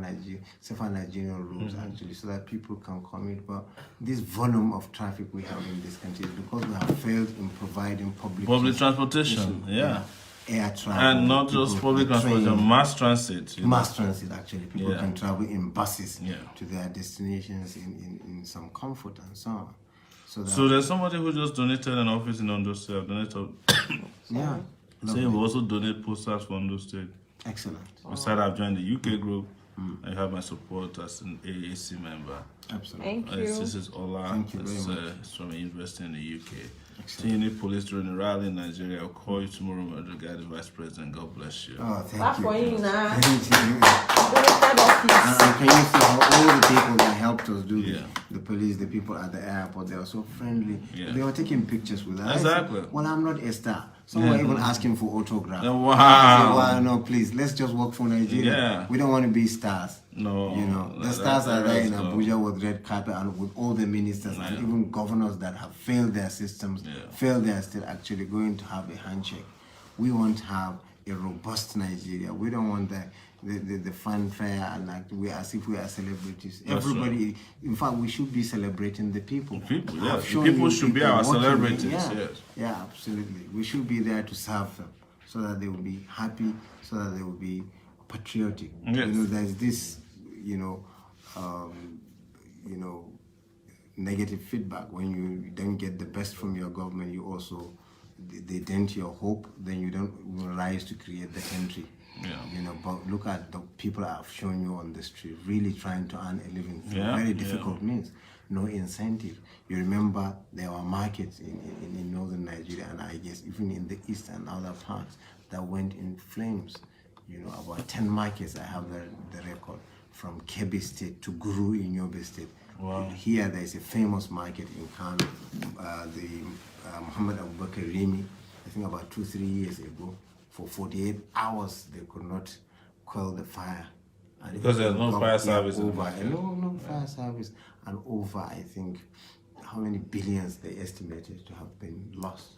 Nigerian roads actually, so that people can commute. But this volume of traffic we have in this country is because we have failed in providing public Public transportation. Yeah. air travel. And not just people, public the transport, train, mass transit. you know. mass transit actually. People Yeah. can travel in buses Yeah. to their destinations in some comfort and so on. So that, So there's somebody who just donated an office in Ondo State. Donated. yeah, Say we also donate posters for Ondo State. excellent. Besides, I've joined the UK group. I have my support as an AAC member. Absolutely. Thank you. This is Ola. Thank you very It's, much. it's from a university in the UK. Excellent. So you need police during a rally in Nigeria. I'll call you tomorrow, my guy, the vice president. God bless you. Oh, thank Clap you. for him now. Thank you. Donated office. And can you see how all the people that helped us do Yeah. the police, the people at the airport, they were so friendly. Yeah. They were taking pictures with us. I Exactly. said, well, I'm not a star. Some were even asking for autographs. Wow. I said, well, no, please, let's just work for Nigeria. Yeah. We don't want to be stars. No. You know, the that- stars that- are there in that's no. Abuja with red carpet and with all the ministers and Yeah. even governors that have failed their systems, Yeah. failed they are still actually going to have a handshake. We want to have a robust Nigeria. We don't want the fanfare and like we as if we are celebrities. That's Everybody, in fact, we should be celebrating the people. People, I've yes. shown People you should be people our watching me. celebrities, Yeah, yes. yeah, absolutely. We should be there to serve them so that they will be happy, so that they will be patriotic. Yes. You know, there's this, negative feedback when you don't get the best from your government. You also they dent your hope. Then you don't rise to create the country. Yeah. You know, but look at the people I've shown you on the street, really trying to earn a living through Yeah, very difficult means. No incentive. You remember there were markets in northern Nigeria and I guess even in the east and other parts that went in flames. You know, about 10 markets, I have the record, from Kebbi State to Guru in Yobe State. Wow. Here there is a famous market in Kano, the Muhammad Abubakar Rimi, I think about 2-3 years ago. For 48 hours, they could not quell the fire. And Because there's no fire service in the Over, market. no fire service. And over, I think, how many billions they estimated to have been lost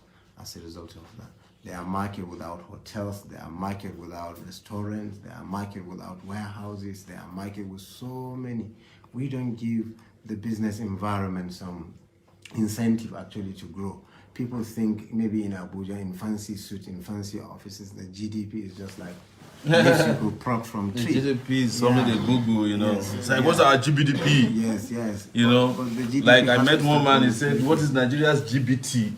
as a result of that. There are markets without hotels, there are markets without restaurants, there are markets without warehouses, there are markets with so many. We don't give the business environment some incentive actually to grow. People think maybe in Abuja, in fancy suits, in fancy offices, the GDP is just like leaves you could prop from The tree. GDP is something Yeah. they Google, you know. Yes, It's like, yeah. what's our GBDP? Yes, yes. You know, But the GDP like I has met to one man, he still said, what is Nigeria's GBT?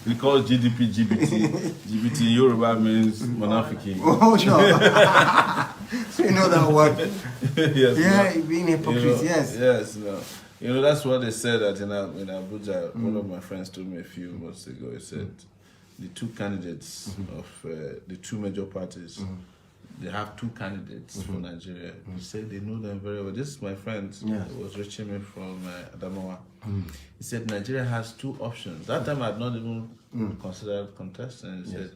We call GDP GBT. GBT in Yoruba means Monafiki. Oh, sure. So you know that word. Yes, Yeah, no. being You hypocrite, know, yes. Yes, no. You know, that's what they said that in Abuja. One of my friends told me a few months ago. He said the two candidates of the two major parties, they have two candidates for Nigeria. He said they know them very well. This is my friend Yeah. who was reaching me from Adamawa. He said Nigeria has two options. That time I had not even considered contesting. He said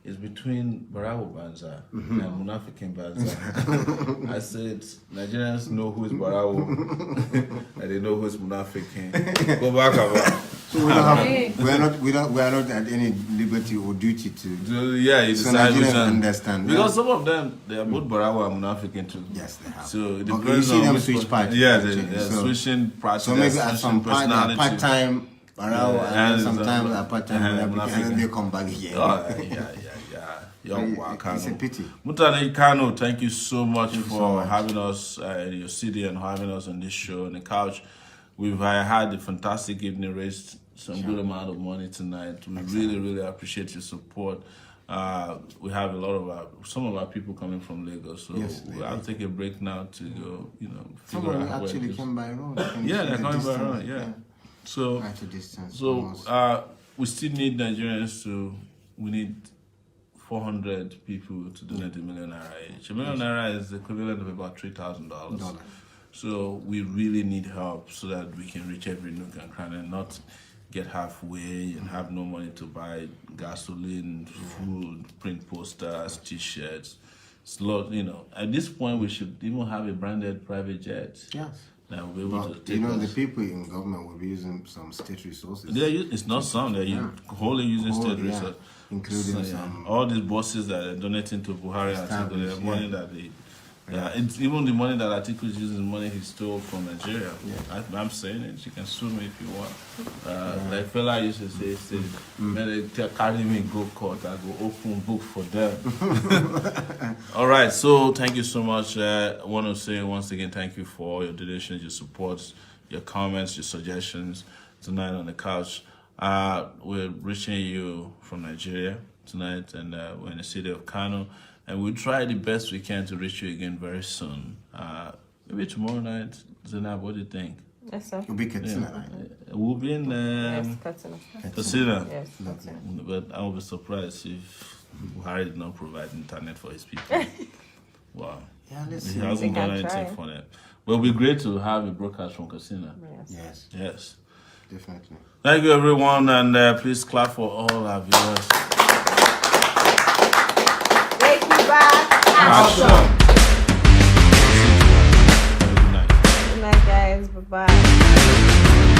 it's between Barawo Banza and Munafikin Banza. I said Nigerians know who is Barawo and they know who is Munafikin. Go back about. So we don't have, we are not at any liberty or duty to. Yeah, you So decide which Nigerians one. understand. Because some of them, they are both Barawo and Munafikin too. Yes, they have. So it But depends you see on them which switch one- parties, Yeah, actually. they're So- switching parties. So maybe they're at some switching part, personality. part-time Barawo, and And then sometimes a part-time and Munafiq, and then they come back again. Oh, yeah. It's a pity. Mutane Kano, thank you so much Thank you for so much. having us in your city and having us on this show on the couch. We've had a fantastic evening, raised some good amount of money tonight. We really appreciate your support. We have a lot of some of our people coming from Lagos, so Yes, I'll take a break now to go, Some figure of out them where actually it is. came by road. You can Yeah, see they're the coming by distance, road, yeah. So, Quite a distance. so almost. we still need Nigerians we need 400 people to donate $1 million each. $1 million is the equivalent of about $3,000. Dollars. So we really need help so that we can reach every nook and cranny and not get halfway and have no money to buy gasoline, food, print posters, t-shirts. It's a lot, At this point, we should even have a branded private jet. Yes. That will be able to But take the us. people in government will be using some state resources. It's not some. They're wholly using state Yeah. resources. Including So, some. all these bosses that are donating to Buhari and Established, the money that they Yeah, it's even the money that Atiku uses, money he stole from Nigeria. I'm saying it. You can sue me if you want. Like fella used to say, man, they carry me go court. I go open book for them. All right. So thank you so much. I want to say once again, thank you for all your donations, your support, your comments, your suggestions tonight on the couch. We're reaching you from Nigeria tonight, and we're in the city of Kano. And we'll try the best we can to reach you again very soon. Maybe tomorrow night. Zainab, what do you think? Yes, sir. You'll be Katsina, right? We'll be in Yes, Katsina. Katsina. Yes, Katsina. But I will be surprised if Buhari did not provide internet for his people. Wow. Yeah, let's He see. hasn't We done can anything try. for them. But it'll be great to have a broadcast from Katsina. Yes. Yes. Definitely. Thank you, everyone. And please clap for all our viewers. Take you back. Action. Have a good night. Good night, guys. Bye-bye.